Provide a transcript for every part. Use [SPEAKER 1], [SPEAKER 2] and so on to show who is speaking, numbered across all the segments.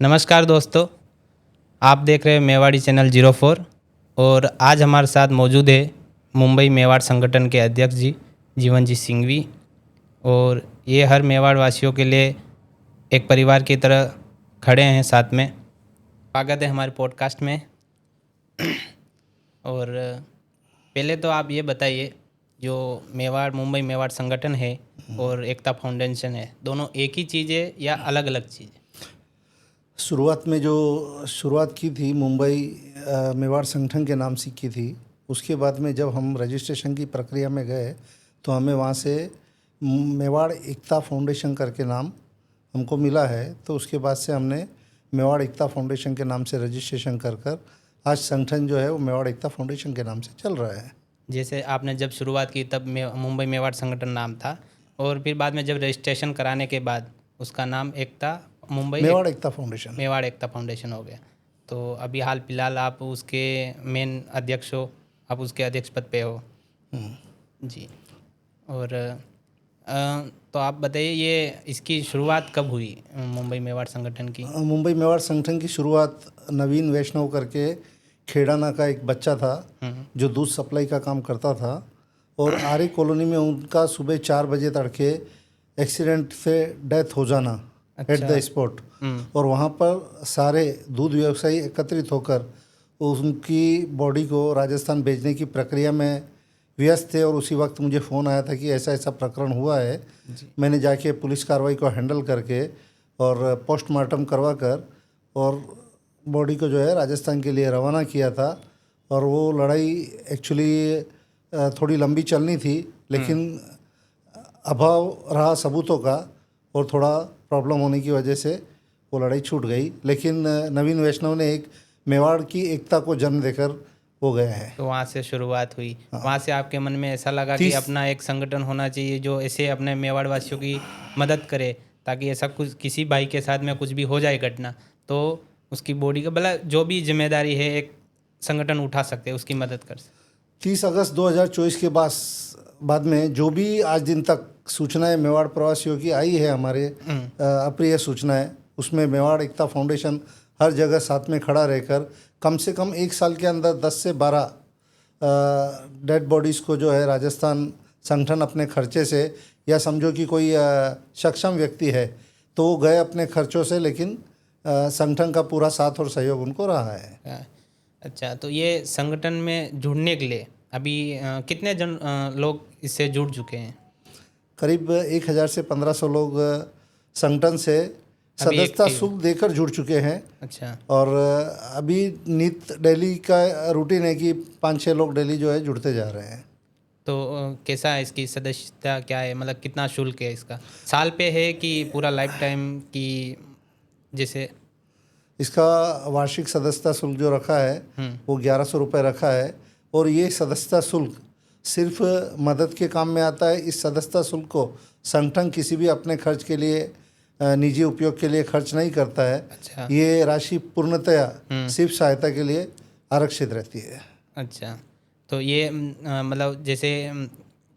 [SPEAKER 1] नमस्कार दोस्तों, आप देख रहे हैं मेवाड़ी चैनल 04 और आज हमारे साथ मौजूद है मुंबई मेवाड़ संगठन के अध्यक्ष जी जीवन जी सिंघवी। और ये हर मेवाड़ वासियों के लिए एक परिवार की तरह खड़े हैं साथ में। स्वागत है हमारे पॉडकास्ट में। और पहले तो आप ये बताइए, जो मेवाड़ मुंबई मेवाड़ संगठन है और एकता फाउंडेशन है, दोनों एक ही चीज़ है या अलग अलग चीज़ है?
[SPEAKER 2] शुरुआत में जो शुरुआत की थी मुंबई मेवाड़ संगठन के नाम से की थी। उसके बाद में जब हम रजिस्ट्रेशन की प्रक्रिया में गए तो हमें वहाँ से मेवाड़ एकता फाउंडेशन करके नाम हमको मिला है। तो उसके बाद से हमने मेवाड़ एकता फाउंडेशन के नाम से रजिस्ट्रेशन कर आज संगठन जो है वो मेवाड़ एकता फाउंडेशन के नाम से चल रहा है।
[SPEAKER 1] जैसे आपने जब शुरुआत की तब मुंबई मेवाड़ संगठन नाम था, और फिर बाद में जब रजिस्ट्रेशन कराने के बाद उसका नाम मेवाड़ एकता फाउंडेशन हो गया। तो अभी हाल फिलहाल आप उसके मेन अध्यक्ष हो, आप उसके अध्यक्ष पद पे हो जी। और तो आप बताइए, ये इसकी शुरुआत कब हुई मुंबई मेवाड़ संगठन की?
[SPEAKER 2] मुंबई मेवाड़ संगठन की शुरुआत नवीन वैष्णव करके खेड़ाना का एक बच्चा था जो दूध सप्लाई का काम करता था, और आर्य कॉलोनी में उनका सुबह 4 बजे तड़के एक्सीडेंट से डेथ हो जाना एट द स्पॉट। और वहाँ पर सारे दूध व्यवसायी एकत्रित होकर उनकी बॉडी को राजस्थान भेजने की प्रक्रिया में व्यस्त थे। और उसी वक्त मुझे फ़ोन आया था कि ऐसा ऐसा प्रकरण हुआ है। मैंने जाके पुलिस कार्रवाई को हैंडल करके और पोस्टमार्टम करवा कर और बॉडी को जो है राजस्थान के लिए रवाना किया था। और वो लड़ाई एक्चुअली थोड़ी लंबी चलनी थी, लेकिन अभाव रहा सबूतों का और थोड़ा प्रॉब्लम होने की वजह से वो लड़ाई छूट गई। लेकिन नवीन वैष्णव ने एक मेवाड़ की एकता को जन्म देकर वो गए हैं।
[SPEAKER 1] तो वहाँ से शुरुआत हुई। वहाँ से आपके मन में ऐसा लगा कि अपना एक संगठन होना चाहिए जो ऐसे अपने मेवाड़ वासियों की मदद करे, ताकि ऐसा कुछ किसी भाई के साथ में कुछ भी हो जाए घटना, तो उसकी बॉडी का भला जो भी जिम्मेदारी है एक संगठन उठा सकते, उसकी मदद कर सकते।
[SPEAKER 2] 30 अगस्त 2024 के बाद में जो भी आज दिन तक सूचनाएं मेवाड़ प्रवासियों की आई है, हमारे अप्रिय सूचनाएं, उसमें मेवाड़ एकता फाउंडेशन हर जगह साथ में खड़ा रहकर कम से कम 1 साल के अंदर 10 से 12 डेड बॉडीज़ को जो है राजस्थान संगठन अपने खर्चे से, या समझो कि कोई सक्षम व्यक्ति है तो वो गए अपने खर्चों से, लेकिन संगठन का पूरा साथ और सहयोग उनको रहा है।
[SPEAKER 1] अच्छा, तो ये संगठन में जुड़ने के लिए अभी कितने लोग इससे जुड़ चुके हैं? करीब
[SPEAKER 2] 1000 से 1500 लोग संगठन से सदस्यता शुल्क देकर जुड़ चुके हैं।
[SPEAKER 1] अच्छा।
[SPEAKER 2] और अभी नित डेली का रूटीन है कि 5-6 लोग डेली जो है जुड़ते जा रहे हैं।
[SPEAKER 1] तो कैसा है इसकी सदस्यता, क्या है, मतलब कितना शुल्क है इसका? साल पे है कि पूरा लाइफ टाइम की? जैसे
[SPEAKER 2] इसका वार्षिक सदस्यता शुल्क जो रखा है वो 1100 रुपये रखा है। और ये सदस्यता शुल्क सिर्फ मदद के काम में आता है। इस सदस्यता शुल्क को संगठन किसी भी अपने खर्च के लिए, निजी उपयोग के लिए खर्च नहीं करता है।
[SPEAKER 1] अच्छा।
[SPEAKER 2] ये राशि पूर्णतया सिर्फ सहायता के लिए आरक्षित रहती है।
[SPEAKER 1] अच्छा, तो ये मतलब जैसे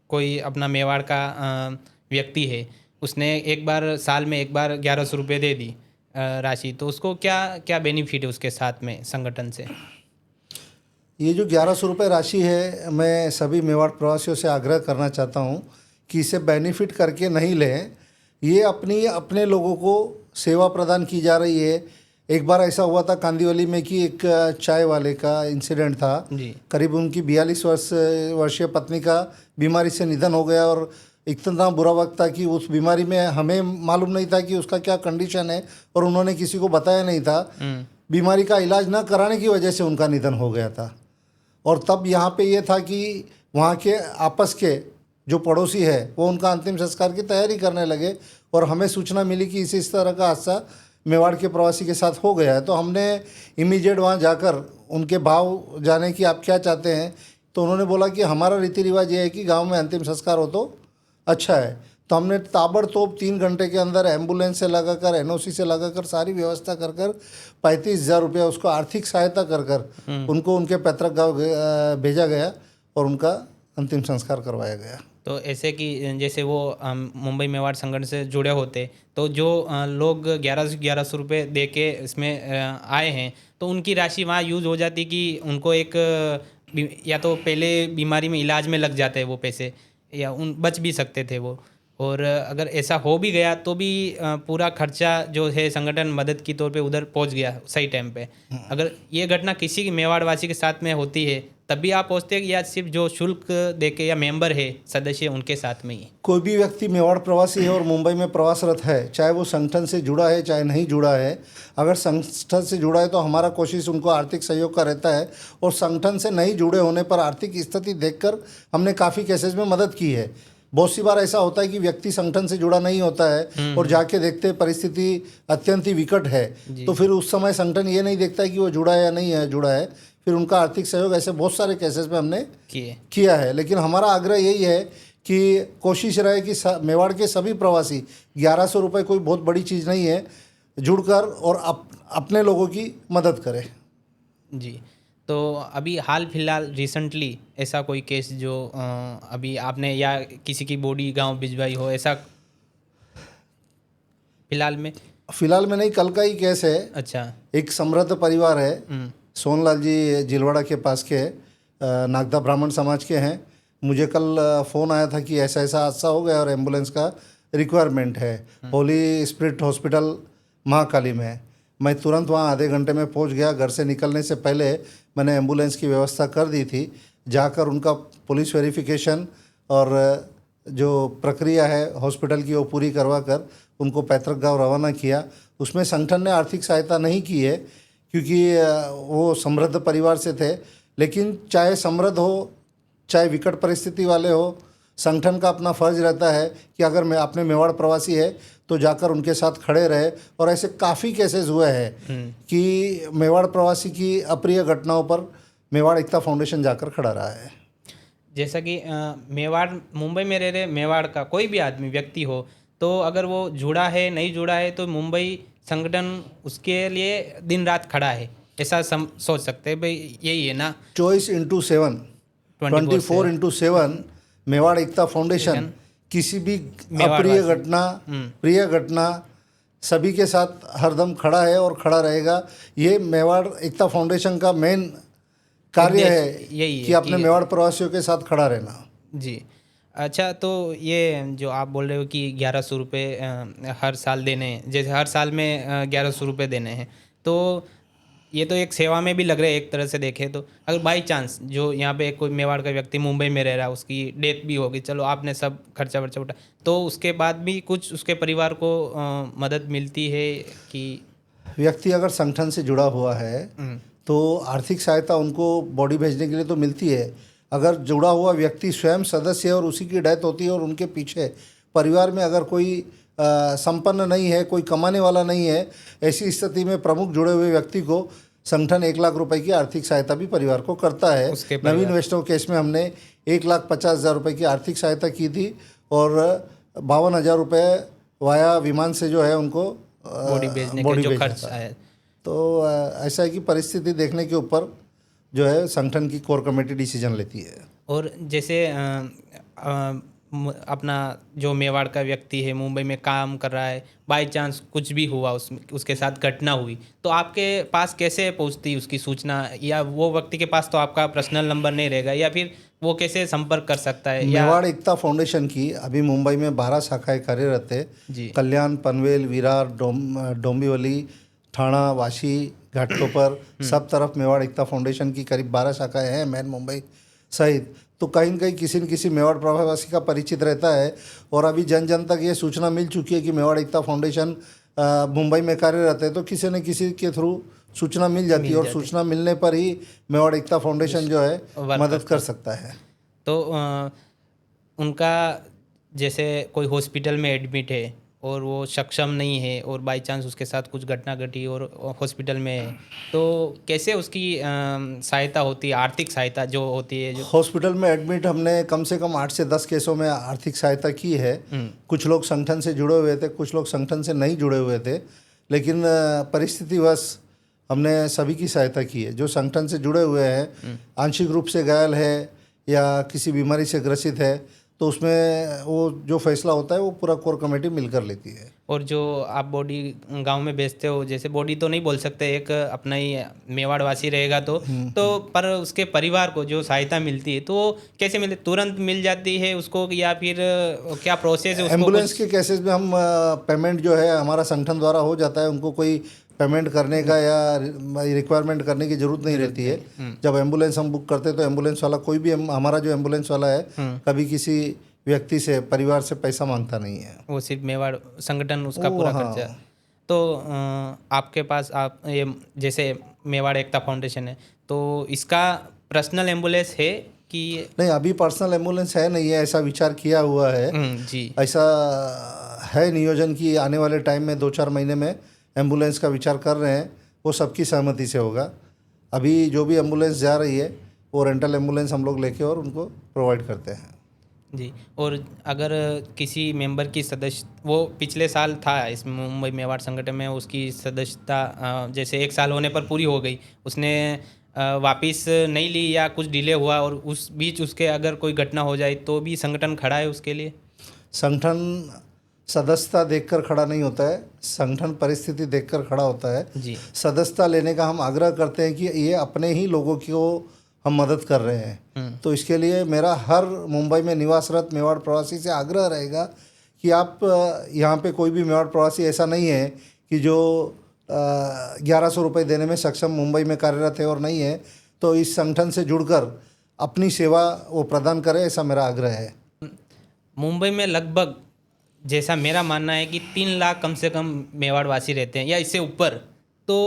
[SPEAKER 1] कोई अपना मेवाड़ का व्यक्ति है, उसने एक बार साल में एक बार 1100 रुपये दे दी राशि, तो उसको क्या क्या बेनिफिट है उसके साथ में संगठन से?
[SPEAKER 2] ये जो 1100 रुपये राशि है, मैं सभी मेवाड़ प्रवासियों से आग्रह करना चाहता हूँ कि इसे बेनिफिट करके नहीं लें। ये अपने लोगों को सेवा प्रदान की जा रही है। एक बार ऐसा हुआ था कांदीवली में कि एक चाय वाले का इंसिडेंट था
[SPEAKER 1] जी।
[SPEAKER 2] करीब उनकी 42 वर्षीय पत्नी का बीमारी से निधन हो गया। और इतना बुरा वक्त था कि उस बीमारी में हमें मालूम नहीं था कि उसका क्या कंडीशन है, और उन्होंने किसी को बताया नहीं था। बीमारी का इलाज न कराने की वजह से उनका निधन हो गया था। और तब यहाँ पे ये था कि वहाँ के आपस के जो पड़ोसी है वो उनका अंतिम संस्कार की तैयारी करने लगे, और हमें सूचना मिली कि इस तरह का हादसा मेवाड़ के प्रवासी के साथ हो गया है। तो हमने इमीडिएट वहाँ जाकर उनके भाव जाने कि आप क्या चाहते हैं। तो उन्होंने बोला कि हमारा रीति रिवाज ये है कि गांव में अंतिम संस्कार हो तो अच्छा है। तो हमने ताबड़तोड़ 3 घंटे के अंदर एम्बुलेंस से लगाकर, एनओसी से लगाकर सारी व्यवस्था कर 35,000 रुपया उसको आर्थिक सहायता कर उनको उनके पैतृक गाँव भेजा गया और उनका अंतिम संस्कार करवाया गया।
[SPEAKER 1] तो ऐसे कि जैसे वो मुंबई मेवाड़ संगठन से जुड़े होते, तो जो लोग 1100 रुपये दे के इसमें आए हैं, तो उनकी राशि वहाँ यूज़ हो जाती कि उनको एक या तो पहले बीमारी में इलाज में लग जाते हैं वो पैसे, या उन बच भी सकते थे वो। और अगर ऐसा हो भी गया तो भी पूरा खर्चा जो है संगठन मदद की तौर पे उधर पहुंच गया सही टाइम पे। अगर ये घटना किसी मेवाड़वासी के साथ में होती है तब भी आप पहुंचते हैं, या सिर्फ जो शुल्क दे के या मेंबर है सदस्य उनके साथ में ही?
[SPEAKER 2] कोई भी व्यक्ति मेवाड़ प्रवासी है और मुंबई में प्रवासरत है, चाहे वो संगठन से जुड़ा है चाहे नहीं जुड़ा है, अगर संगठन से जुड़ा है तो हमारा कोशिश उनको आर्थिक सहयोग का रहता है, और संगठन से नहीं जुड़े होने पर आर्थिक स्थिति देखकर हमने काफ़ी केसेस में मदद की है। बहुत सी बार ऐसा होता है कि व्यक्ति संगठन से जुड़ा नहीं होता है और जाके देखते परिस्थिति अत्यंत ही विकट है, तो फिर उस समय संगठन ये नहीं देखता है कि वो जुड़ा है या नहीं है जुड़ा है, फिर उनका आर्थिक सहयोग ऐसे बहुत सारे केसेस में हमने किया है। लेकिन हमारा आग्रह यही है कि कोशिश रहे कि मेवाड़ के सभी प्रवासी, 1100 रुपये कोई बहुत बड़ी चीज़ नहीं है, जुड़कर और अपने लोगों की मदद करें।
[SPEAKER 1] जी। तो अभी हाल फिलहाल रिसेंटली ऐसा कोई केस जो अभी आपने या किसी की बॉडी गांव भिजवाई हो, ऐसा फिलहाल में
[SPEAKER 2] नहीं, कल का ही केस है।
[SPEAKER 1] अच्छा।
[SPEAKER 2] एक समृद्ध परिवार है, सोनलाल जी जिलवाड़ा के पास के नागदा ब्राह्मण समाज के हैं। मुझे कल फ़ोन आया था कि ऐसा ऐसा हादसा हो गया और एम्बुलेंस का रिक्वायरमेंट है होली स्पिरिट हॉस्पिटल महाकाली में। मैं तुरंत वहाँ आधे घंटे में पहुँच गया। घर से निकलने से पहले मैंने एम्बुलेंस की व्यवस्था कर दी थी। जाकर उनका पुलिस वेरिफिकेशन और जो प्रक्रिया है हॉस्पिटल की वो पूरी करवा कर उनको पैतृक गांव रवाना किया। उसमें संगठन ने आर्थिक सहायता नहीं की है क्योंकि वो समृद्ध परिवार से थे, लेकिन चाहे समृद्ध हो चाहे विकट परिस्थिति वाले हो, संगठन का अपना फ़र्ज रहता है कि अगर मैं अपने मेवाड़ प्रवासी है तो जाकर उनके साथ खड़े रहे। और ऐसे काफ़ी केसेस हुए हैं कि मेवाड़ प्रवासी की अप्रिय घटनाओं पर मेवाड़ एकता फाउंडेशन जाकर खड़ा रहा है।
[SPEAKER 1] जैसा कि मेवाड़ मुंबई में रह रहे मेवाड़ का कोई भी आदमी व्यक्ति हो, तो अगर वो जुड़ा है नहीं जुड़ा है तो मुंबई संगठन उसके लिए दिन रात खड़ा है, ऐसा सोच सकते हैं भाई, यही है ना?
[SPEAKER 2] 24/7 24/7 मेवाड़ एकता फाउंडेशन किसी भी अप्रिय घटना प्रिय घटना सभी के साथ हरदम खड़ा है और खड़ा रहेगा। ये मेवाड़ एकता फाउंडेशन का मेन कार्य है, यही है कि अपने मेवाड़ प्रवासियों के साथ खड़ा रहना।
[SPEAKER 1] जी। अच्छा, तो ये जो आप बोल रहे हो कि 1100 रुपये हर साल देने हैं, जैसे हर साल में 1100 रुपये देने हैं, तो ये तो एक सेवा में भी लग रहा है एक तरह से देखें तो। अगर बाई चांस जो यहाँ पे कोई मेवाड़ का व्यक्ति मुंबई में रह रहा है, उसकी डेथ भी होगी, चलो आपने सब खर्चा वर्चा उठा, तो उसके बाद भी कुछ उसके परिवार को मदद मिलती है कि?
[SPEAKER 2] व्यक्ति अगर संगठन से जुड़ा हुआ है तो आर्थिक सहायता उनको बॉडी भेजने के लिए तो मिलती है। अगर जुड़ा हुआ व्यक्ति स्वयं सदस्य है और उसी की डेथ होती है और उनके पीछे परिवार में अगर कोई संपन्न नहीं है, कोई कमाने वाला नहीं है, ऐसी स्थिति में प्रमुख जुड़े हुए व्यक्ति को संगठन 1 लाख रुपए की आर्थिक सहायता भी परिवार को करता है। नवीन वैष्णव केस में हमने 1,50,000 रुपये की आर्थिक सहायता की थी और 52,000 रुपये वाया विमान से जो है उनको
[SPEAKER 1] बॉडी भेजने का जो खर्च है।
[SPEAKER 2] तो ऐसा है कि परिस्थिति देखने के ऊपर जो है संगठन की कोर कमेटी डिसीजन लेती है।
[SPEAKER 1] और जैसे अपना जो मेवाड़ का व्यक्ति है मुंबई में काम कर रहा है, बाई चांस कुछ भी हुआ उसके साथ घटना हुई, तो आपके पास कैसे पहुंचती उसकी सूचना? या वो व्यक्ति के पास तो आपका पर्सनल नंबर नहीं रहेगा, या फिर वो कैसे संपर्क कर सकता है?
[SPEAKER 2] मेवाड़ एकता फाउंडेशन की अभी मुंबई में 12 शाखाएं कार्यरत है। कल्याण, पनवेल, विरार, डोंबिवली, ठाणा, वाशी, घाटकोपर, सब तरफ मेवाड़ एकता फाउंडेशन की करीब 12 शाखाएं हैं, मैन मुंबई सहित। तो कहीं न कहीं किसी न किसी मेवाड़ प्रवासी का परिचित रहता है और अभी जन जन तक ये सूचना मिल चुकी है कि मेवाड़ एकता फाउंडेशन मुंबई में कार्यरत है, तो किसी न किसी के थ्रू सूचना मिल जाती है और सूचना मिलने पर ही मेवाड़ एकता फाउंडेशन जो है मदद कर सकता है।
[SPEAKER 1] तो उनका जैसे कोई हॉस्पिटल में एडमिट है और वो सक्षम नहीं है और बाई चांस उसके साथ कुछ घटना घटी और हॉस्पिटल में है, तो कैसे उसकी सहायता होती है, आर्थिक सहायता जो होती है? जो हॉस्पिटल
[SPEAKER 2] में एडमिट हमने कम से कम 8 से 10 केसों में आर्थिक सहायता की है। कुछ लोग संगठन से जुड़े हुए थे, कुछ लोग संगठन से नहीं जुड़े हुए थे, लेकिन परिस्थितिवश हमने सभी की सहायता की है। जो संगठन से जुड़े हुए हैं, आंशिक रूप से घायल है या किसी बीमारी से ग्रसित है, तो उसमें वो जो फैसला होता है वो पूरा कोर कमेटी मिलकर लेती है।
[SPEAKER 1] और जो आप बॉडी गांव में बेचते हो, जैसे बॉडी तो नहीं बोल सकते, एक अपना ही मेवाड़वासी रहेगा तो पर उसके परिवार को जो सहायता मिलती है तो वो कैसे मिले, तुरंत मिल जाती है उसको, या फिर क्या प्रोसेस है उसको?
[SPEAKER 2] एम्बुलेंस के केसेस में हम पेमेंट जो है हमारा संगठन द्वारा हो जाता है, उनको कोई पेमेंट करने का या रिक्वायरमेंट करने की जरूरत नहीं रहती है। जब एम्बुलेंस हम बुक करते हैं तो एम्बुलेंस वाला कोई भी हमारा जो एम्बुलेंस वाला है कभी किसी व्यक्ति से, परिवार से पैसा मांगता नहीं है।
[SPEAKER 1] वो सिर्फ मेवाड़ संगठन उसका पूरा खर्चा। तो आपके पास आप ये जैसे मेवाड़ एकता फाउंडेशन है, तो इसका पर्सनल एम्बुलेंस है कि
[SPEAKER 2] नहीं? अभी पर्सनल एम्बुलेंस है नहीं है, ऐसा विचार किया हुआ है।
[SPEAKER 1] जी,
[SPEAKER 2] ऐसा है नियोजन कि आने वाले टाइम में 2-4 महीने में एम्बुलेंस का विचार कर रहे हैं, वो सबकी सहमति से होगा। अभी जो भी एम्बुलेंस जा रही है वो रेंटल एम्बुलेंस हम लोग लेके और उनको प्रोवाइड करते हैं।
[SPEAKER 1] जी। और अगर किसी मेंबर की सदस्य, वो पिछले साल था इस मुंबई मेवाड़ संगठन में, उसकी सदस्यता जैसे 1 साल होने पर पूरी हो गई, उसने वापस नहीं ली या कुछ डिले हुआ और उस बीच उसके अगर कोई घटना हो जाए तो भी संगठन खड़ा है उसके लिए?
[SPEAKER 2] संगठन सदस्यता देखकर खड़ा नहीं होता है, संगठन परिस्थिति देखकर खड़ा होता है।
[SPEAKER 1] जी।
[SPEAKER 2] सदस्यता लेने का हम आग्रह करते हैं कि ये अपने ही लोगों को हम मदद कर रहे हैं। तो इसके लिए मेरा हर मुंबई में निवासरत मेवाड़ प्रवासी से आग्रह रहेगा कि आप यहाँ पे कोई भी मेवाड़ प्रवासी ऐसा नहीं है कि जो 1100 रुपये देने में सक्षम मुंबई में कार्यरत है और नहीं है, तो इस संगठन से जुड़कर अपनी सेवा वो प्रदान करे, ऐसा मेरा आग्रह है।
[SPEAKER 1] मुंबई में लगभग, जैसा मेरा मानना है कि 3 लाख कम से कम मेवाड़वासी रहते हैं या इससे ऊपर, तो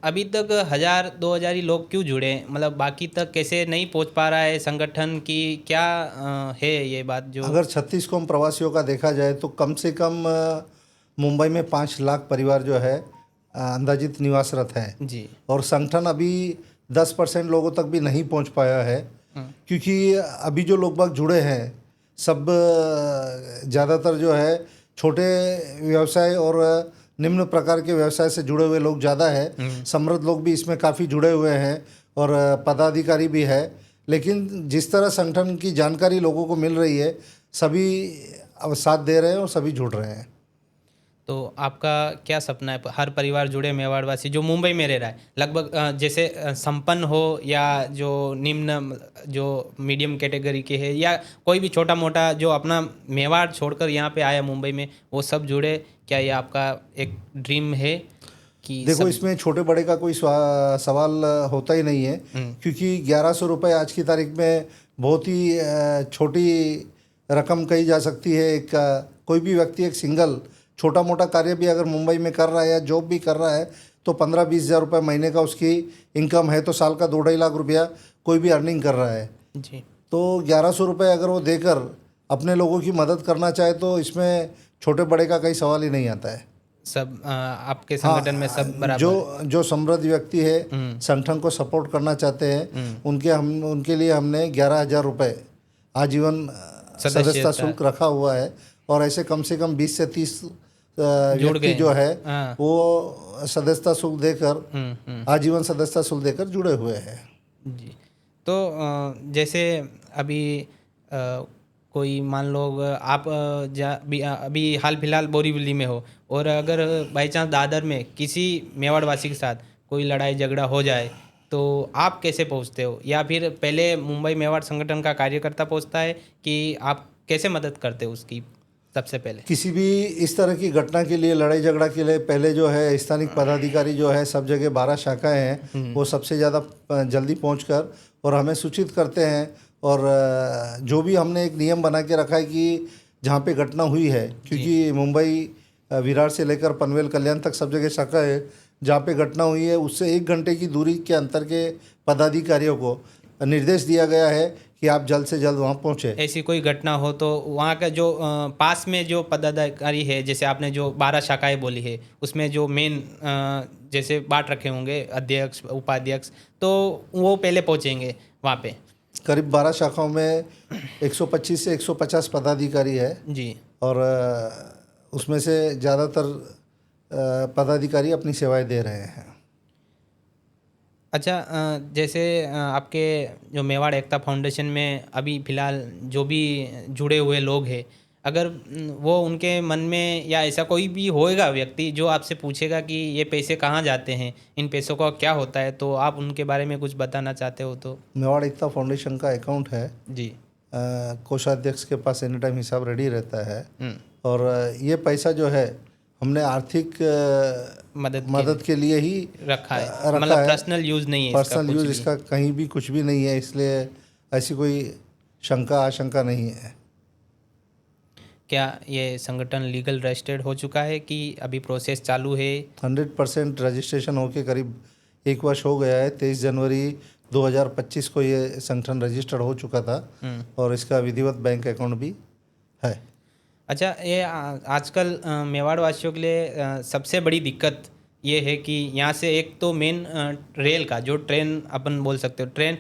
[SPEAKER 1] अभी तक 1000-2000 ही लोग क्यों जुड़े हैं? मतलब बाकी तक कैसे नहीं पहुंच पा रहा है संगठन की? क्या है ये बात जो?
[SPEAKER 2] अगर 36 कौम प्रवासियों का देखा जाए तो कम से कम मुंबई में 5 लाख परिवार जो है अंदाजित निवासरत है
[SPEAKER 1] जी।
[SPEAKER 2] और संगठन अभी 10% लोगों तक भी नहीं पहुंच पाया है, क्योंकि अभी जो लोग बाग जुड़े हैं सब ज़्यादातर जो है छोटे व्यवसाय और निम्न प्रकार के व्यवसाय से जुड़े हुए लोग ज़्यादा है। समृद्ध लोग भी इसमें काफ़ी जुड़े हुए हैं और पदाधिकारी भी है, लेकिन जिस तरह संगठन की जानकारी लोगों को मिल रही है सभी अब साथ दे रहे हैं और सभी जुड़ रहे हैं।
[SPEAKER 1] तो आपका क्या सपना है, हर परिवार जुड़े मेवाड़वासी जो मुंबई में रह रहा है, लगभग जैसे संपन्न हो या जो निम्न, जो मीडियम कैटेगरी के है, या कोई भी छोटा मोटा जो अपना मेवाड़ छोड़कर यहाँ पे आया मुंबई में, वो सब जुड़े? क्या ये आपका एक ड्रीम है कि
[SPEAKER 2] देखो, इसमें छोटे बड़े का कोई सवाल होता ही नहीं है, क्योंकि 1100 रुपये आज की तारीख में बहुत ही छोटी रकम कही जा सकती है। एक कोई भी व्यक्ति एक सिंगल छोटा मोटा कार्य भी अगर मुंबई में कर रहा है या जॉब भी कर रहा है तो 15-20 हज़ार रुपये महीने का उसकी इनकम है, तो साल का 2-2.5 लाख रुपया कोई भी अर्निंग कर रहा है
[SPEAKER 1] जी।
[SPEAKER 2] तो 1100 रुपये अगर वो देकर अपने लोगों की मदद करना चाहे तो इसमें छोटे बड़े का कोई सवाल ही नहीं आता है।
[SPEAKER 1] सब आपके संगठन में सब बराबर?
[SPEAKER 2] जो समृद्ध व्यक्ति है संगठन को सपोर्ट करना चाहते हैं उनके लिए हमने 11,000 रुपये आजीवन सदस्यता शुल्क रखा हुआ है और ऐसे कम से कम 20 से 30 व्यक्ति जो है वो सदस्यता शुल्क देकर आजीवन सदस्यता शुल्क देकर जुड़े हुए हैं।
[SPEAKER 1] जी। तो जैसे अभी कोई मान लो आप अभी हाल फिलहाल बोरीवली में हो और अगर बाई चांस दादर में किसी मेवाड़वासी के साथ कोई लड़ाई झगड़ा हो जाए तो आप कैसे पहुंचते हो, या फिर पहले मुंबई मेवाड़ संगठन का कार्यकर्ता पहुंचता है कि आप कैसे मदद करते हो उसकी? सबसे पहले
[SPEAKER 2] किसी भी इस तरह की घटना के लिए, लड़ाई झगड़ा के लिए पहले जो है स्थानिक पदाधिकारी जो है, सब जगह 12 शाखाएं हैं, वो सबसे ज़्यादा जल्दी पहुंचकर और हमें सूचित करते हैं। और जो भी हमने एक नियम बना के रखा है कि जहाँ पे घटना हुई है, क्योंकि मुंबई विरार से लेकर पनवेल कल्याण तक सब जगह शाखा है, जहाँ पे घटना हुई है उससे 1 घंटे की दूरी के अंतर के पदाधिकारियों को निर्देश दिया गया है कि आप जल्द से जल्द वहाँ पहुँचे।
[SPEAKER 1] ऐसी कोई घटना हो तो वहाँ का जो पास में जो पदाधिकारी है, जैसे आपने जो 12 शाखाएं बोली है उसमें जो मेन जैसे बांट रखे होंगे अध्यक्ष उपाध्यक्ष, तो वो पहले पहुँचेंगे वहाँ पे?
[SPEAKER 2] करीब 12 शाखाओं में 125 से 150 पदाधिकारी है
[SPEAKER 1] जी।
[SPEAKER 2] और उसमें से ज़्यादातर पदाधिकारी अपनी सेवाएं दे रहे हैं।
[SPEAKER 1] अच्छा, जैसे आपके जो मेवाड़ एकता फाउंडेशन में अभी फ़िलहाल जो भी जुड़े हुए लोग हैं, अगर वो उनके मन में या ऐसा कोई भी होएगा व्यक्ति जो आपसे पूछेगा कि ये पैसे कहाँ जाते हैं, इन पैसों का क्या होता है, तो आप उनके बारे में कुछ बताना चाहते हो तो?
[SPEAKER 2] मेवाड़ एकता फाउंडेशन का अकाउंट है
[SPEAKER 1] जी।
[SPEAKER 2] कोषाध्यक्ष के पास एनी टाइम हिसाब रेडी रहता है।
[SPEAKER 1] हम्म,
[SPEAKER 2] और ये पैसा जो है हमने आर्थिक मदद के लिए ही
[SPEAKER 1] रखा है,
[SPEAKER 2] रखा
[SPEAKER 1] मतलब
[SPEAKER 2] है।
[SPEAKER 1] पर्सनल यूज़ नहीं है इसका
[SPEAKER 2] पर्सनल
[SPEAKER 1] कुछ
[SPEAKER 2] यूज़
[SPEAKER 1] भी।
[SPEAKER 2] इसका कहीं भी कुछ भी नहीं है, इसलिए ऐसी कोई शंका आशंका नहीं है।
[SPEAKER 1] क्या ये संगठन लीगल रजिस्टर्ड हो चुका है कि अभी प्रोसेस चालू है?
[SPEAKER 2] 100% रजिस्ट्रेशन होके करीब 1 वर्ष हो गया है। 23 जनवरी 2025 को ये संगठन रजिस्टर्ड हो चुका था और इसका विधिवत बैंक अकाउंट भी है।
[SPEAKER 1] अच्छा, ये आजकल मेवाड़ वासियों के लिए सबसे बड़ी दिक्कत ये है कि यहाँ से एक तो मेन रेल का जो ट्रेन अपन बोल सकते हो, ट्रेन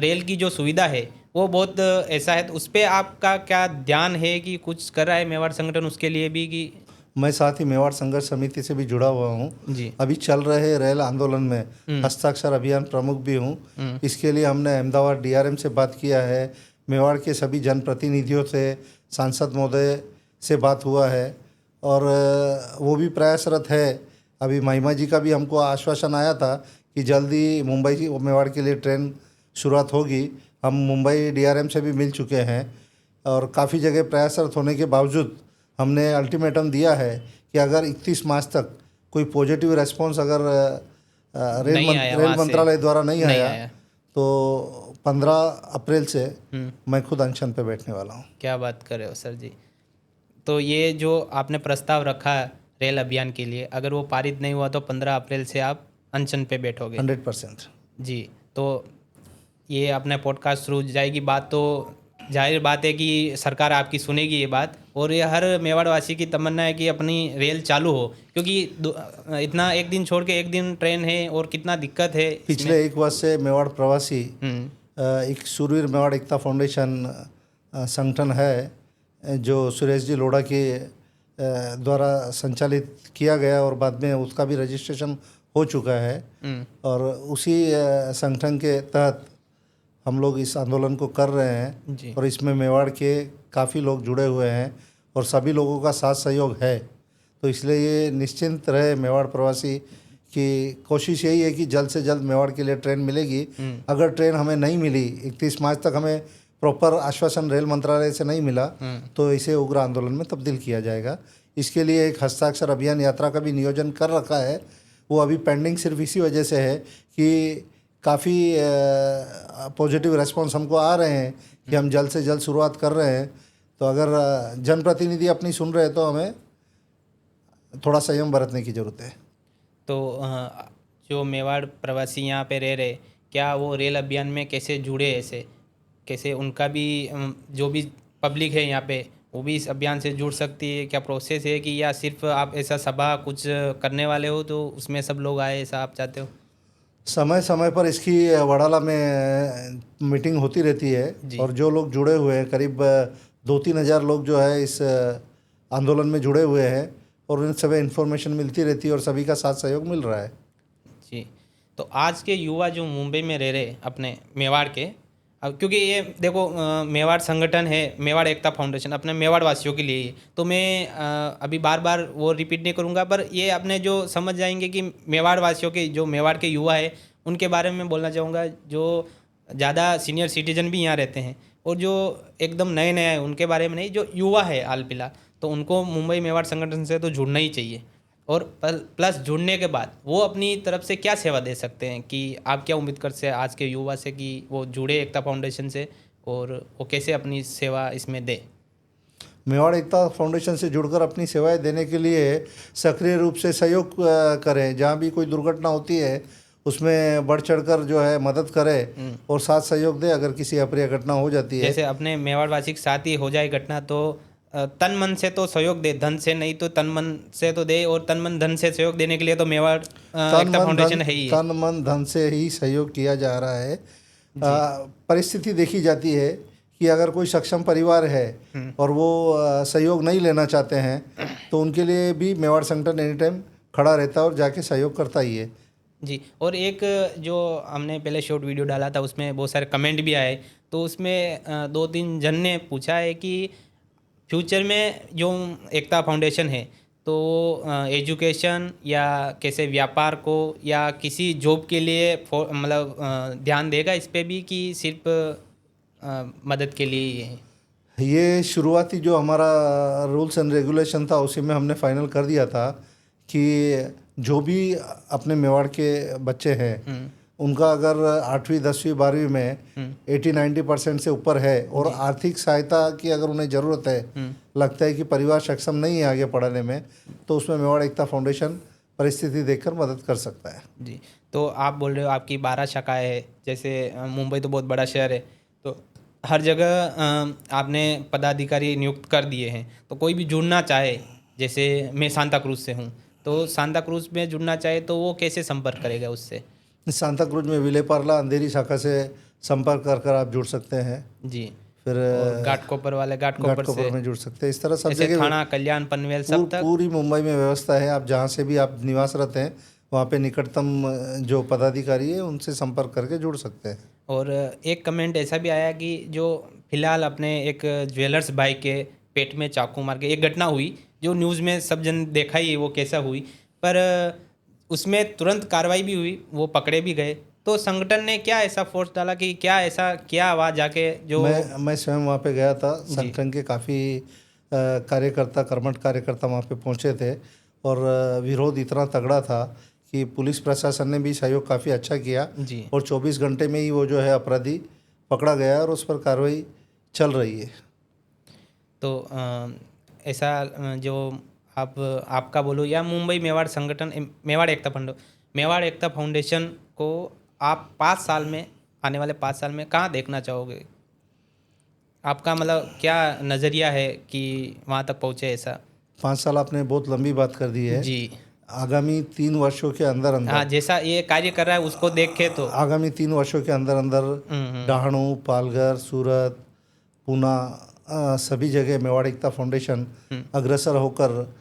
[SPEAKER 1] रेल की जो सुविधा है वो बहुत ऐसा है, तो उस पर आपका क्या ध्यान है कि कुछ कर रहा है मेवाड़ संगठन उसके लिए भी कि?
[SPEAKER 2] मैं साथ ही मेवाड़ संघर्ष समिति से भी जुड़ा हुआ हूँ।
[SPEAKER 1] जी।
[SPEAKER 2] अभी चल रहे रेल आंदोलन में हस्ताक्षर अभियान प्रमुख भी हूँ। इसके लिए हमने अहमदाबाद DRM से बात किया है, मेवाड़ के सभी जनप्रतिनिधियों से, सांसद महोदय से बात हुआ है और वो भी प्रयासरत है। अभी महिमा जी का भी हमको आश्वासन आया था कि जल्दी मुंबई मेवाड़ के लिए ट्रेन शुरुआत होगी। हम मुंबई DRM से भी मिल चुके हैं और काफ़ी जगह प्रयासरत होने के बावजूद हमने अल्टीमेटम दिया है कि अगर 31 मार्च तक कोई पॉजिटिव रेस्पॉन्स अगर रेल मंत्रालय द्वारा नहीं आया तो 15 अप्रैल से मैं खुद अनशन पे बैठने वाला हूँ।
[SPEAKER 1] क्या बात कर रहे हो सर जी। तो ये जो आपने प्रस्ताव रखा है रेल अभियान के लिए, अगर वो पारित नहीं हुआ तो 15 अप्रैल से आप अनशन पे बैठोगे?
[SPEAKER 2] 100%।
[SPEAKER 1] जी। तो ये अपने पॉडकास्ट थ्रू जाएगी बात, तो जाहिर बात है कि सरकार आपकी सुनेगी ये बात, और ये हर मेवाड़वासी की तमन्ना है कि अपनी रेल चालू हो, क्योंकि इतना एक दिन छोड़ के एक दिन ट्रेन है और कितना दिक्कत है।
[SPEAKER 2] पिछले 1 वर्ष से मेवाड़ प्रवासी एक शूरवीर मेवाड़ एकता फाउंडेशन संगठन है जो सुरेश जी लोढ़ा के द्वारा संचालित किया गया और बाद में उसका भी रजिस्ट्रेशन हो चुका है और उसी संगठन के तहत हम लोग इस आंदोलन को कर रहे हैं और इसमें मेवाड़ के काफ़ी लोग जुड़े हुए हैं और सभी लोगों का साथ सहयोग है। तो इसलिए ये निश्चिंत रहे मेवाड़ प्रवासी की कोशिश यही है कि जल्द से जल्द मेवाड़ के लिए ट्रेन मिलेगी। अगर ट्रेन हमें नहीं मिली, 31 मार्च तक हमें प्रॉपर आश्वासन रेल मंत्रालय से नहीं मिला तो इसे उग्र आंदोलन में तब्दील किया जाएगा। इसके लिए एक हस्ताक्षर अभियान यात्रा का भी नियोजन कर रखा है। वो अभी पेंडिंग सिर्फ इसी वजह से है कि काफ़ी पॉजिटिव रेस्पॉन्स हमको आ रहे हैं कि हम जल्द से जल्द शुरुआत कर रहे हैं। तो अगर जनप्रतिनिधि अपनी सुन रहे हैं तो हमें थोड़ा संयम बरतने की ज़रूरत है।
[SPEAKER 1] तो जो मेवाड़ प्रवासी यहाँ पे रह रहे, क्या वो रेल अभियान में कैसे जुड़े, ऐसे कैसे उनका भी जो भी पब्लिक है यहाँ पे वो भी इस अभियान से जुड़ सकती है? क्या प्रोसेस है कि या सिर्फ आप ऐसा सभा कुछ करने वाले हो तो उसमें सब लोग आए, ऐसा आप चाहते हो?
[SPEAKER 2] समय समय पर इसकी वडाला में मीटिंग होती रहती है और जो लोग जुड़े हुए हैं करीब 2-3 हज़ार लोग जो है इस आंदोलन में जुड़े हुए हैं और उन सभी इन्फॉर्मेशन मिलती रहती है और सभी का साथ सहयोग मिल रहा है।
[SPEAKER 1] जी। तो आज के युवा जो मुंबई में रह रहे अपने मेवाड़ के, अब क्योंकि ये देखो मेवाड़ संगठन है, मेवाड़ एकता फाउंडेशन अपने मेवाड़ वासियों के लिए, तो मैं अभी बार बार वो रिपीट नहीं करूँगा, पर ये अपने जो समझ जाएंगे कि मेवाड़ वासियों के जो मेवाड़ के युवा है उनके बारे में बोलना चाहूँगा, जो ज़्यादा सीनियर सिटीजन भी यहाँ रहते हैं और जो एकदम नए नए हैं उनके बारे में नहीं, जो युवा है हाल फिलहाल, तो उनको मुंबई मेवाड़ संगठन से तो जुड़ना ही चाहिए। और प्लस जुड़ने के बाद वो अपनी तरफ से क्या सेवा दे सकते हैं, कि आप क्या उम्मीद करते हैं आज के युवा से कि वो जुड़े एकता फाउंडेशन से और वो कैसे अपनी सेवा इसमें दे?
[SPEAKER 2] मेवाड़ एकता फाउंडेशन से जुड़कर अपनी सेवाएं देने के लिए सक्रिय रूप से सहयोग करें। जहाँ भी कोई दुर्घटना होती है उसमें बढ़ चढ़कर जो है मदद करे और साथ सहयोग दे अगर किसी अप्रिय घटना हो जाती है।
[SPEAKER 1] जैसे अपने मेवाड़वासी के साथ ही हो जाए घटना तो तन मन से तो सहयोग दे, धन से नहीं तो तन मन से तो दे, और तन मन धन से सहयोग देने के लिए तो मेवाड़ एकता फाउंडेशन है ही।
[SPEAKER 2] तन मन धन से ही सहयोग किया जा रहा है। परिस्थिति देखी जाती है कि अगर कोई सक्षम परिवार है और वो सहयोग नहीं लेना चाहते हैं तो उनके लिए भी मेवाड़ संगठन एनी टाइम खड़ा रहता है और जाके सहयोग करता ही है।
[SPEAKER 1] जी। और एक जो हमने पहले शॉर्ट वीडियो डाला था उसमें बहुत सारे कमेंट भी आए, तो उसमें 2-3 जन ने पूछा है कि फ्यूचर में जो एकता फाउंडेशन है तो एजुकेशन या कैसे व्यापार को या किसी जॉब के लिए मतलब ध्यान देगा इस पे भी, कि सिर्फ मदद के लिए ही है?
[SPEAKER 2] ये शुरुआती जो हमारा रूल्स एंड रेगुलेशन था उसी में हमने फाइनल कर दिया था कि जो भी अपने मेवाड़ के बच्चे हैं उनका अगर 8वीं 10वीं 12वीं में 80-90% से ऊपर है और आर्थिक सहायता की अगर उन्हें ज़रूरत है, लगता है कि परिवार सक्षम नहीं है आगे पढ़ाने में, तो उसमें मेवाड़ एकता फाउंडेशन परिस्थिति देखकर मदद कर सकता है।
[SPEAKER 1] जी। तो आप बोल रहे हो आपकी 12 शाखाएं हैं, जैसे मुंबई तो बहुत बड़ा शहर है, तो हर जगह आपने पदाधिकारी नियुक्त कर दिए हैं, तो कोई भी जुड़ना चाहे, जैसे मैं सांता क्रूज से हूँ, तो सांता क्रूज में जुड़ना चाहे तो वो कैसे संपर्क करेगा उससे?
[SPEAKER 2] सांता क्रूज में विले पार्ला अंधेरी शाखा से संपर्क कर आप जुड़ सकते हैं।
[SPEAKER 1] जी।
[SPEAKER 2] फिर
[SPEAKER 1] और घाटकोपर वाले घाटकोपर से
[SPEAKER 2] घाटकोपर में जुड़ सकते हैं। इस तरह सब
[SPEAKER 1] जैसे
[SPEAKER 2] जगह
[SPEAKER 1] थाना, कल्याण, पनवेल सब तक
[SPEAKER 2] पूरी मुंबई में व्यवस्था है। आप जहाँ से भी आप निवासरत हैं वहाँ पे निकटतम जो पदाधिकारी है उनसे संपर्क करके जुड़ सकते हैं।
[SPEAKER 1] और एक कमेंट ऐसा भी आया कि जो फिलहाल अपने एक ज्वेलर्स भाई के पेट में चाकू मार के एक घटना हुई, जो न्यूज़ में सब जन देखा ही वो कैसा हुई, पर उसमें तुरंत कार्रवाई भी हुई, वो पकड़े भी गए। तो संगठन ने क्या ऐसा फोर्स डाला कि क्या ऐसा क्या हुआ जाके जो
[SPEAKER 2] मैं स्वयं वहाँ पे गया था। संगठन के काफ़ी कार्यकर्ता, कर्मठ कार्यकर्ता वहाँ पे पहुँचे थे और विरोध इतना तगड़ा था कि पुलिस प्रशासन ने भी सहयोग काफ़ी अच्छा किया
[SPEAKER 1] जी।
[SPEAKER 2] और 24 घंटे में ही वो जो है अपराधी पकड़ा गया और उस पर कार्रवाई चल रही है।
[SPEAKER 1] तो ऐसा जो आपका बोलो या मुंबई मेवाड़ संगठन, मेवाड़ एकता फाउंडेशन को आप 5 साल में, आने वाले 5 साल में कहाँ देखना चाहोगे? आपका मतलब क्या नज़रिया है कि वहाँ तक पहुँचे ऐसा?
[SPEAKER 2] 5 साल आपने बहुत लंबी बात कर दी है।
[SPEAKER 1] जी।
[SPEAKER 2] आगामी 3 वर्षों के अंदर
[SPEAKER 1] हाँ,
[SPEAKER 2] अंदर
[SPEAKER 1] जैसा ये कार्य कर रहा है उसको देख के तो
[SPEAKER 2] आगामी 3 वर्षों के अंदर अंदर डहाणू, पालघर, सूरत, पूना, सभी जगह मेवाड़ एकता फाउंडेशन अग्रसर होकर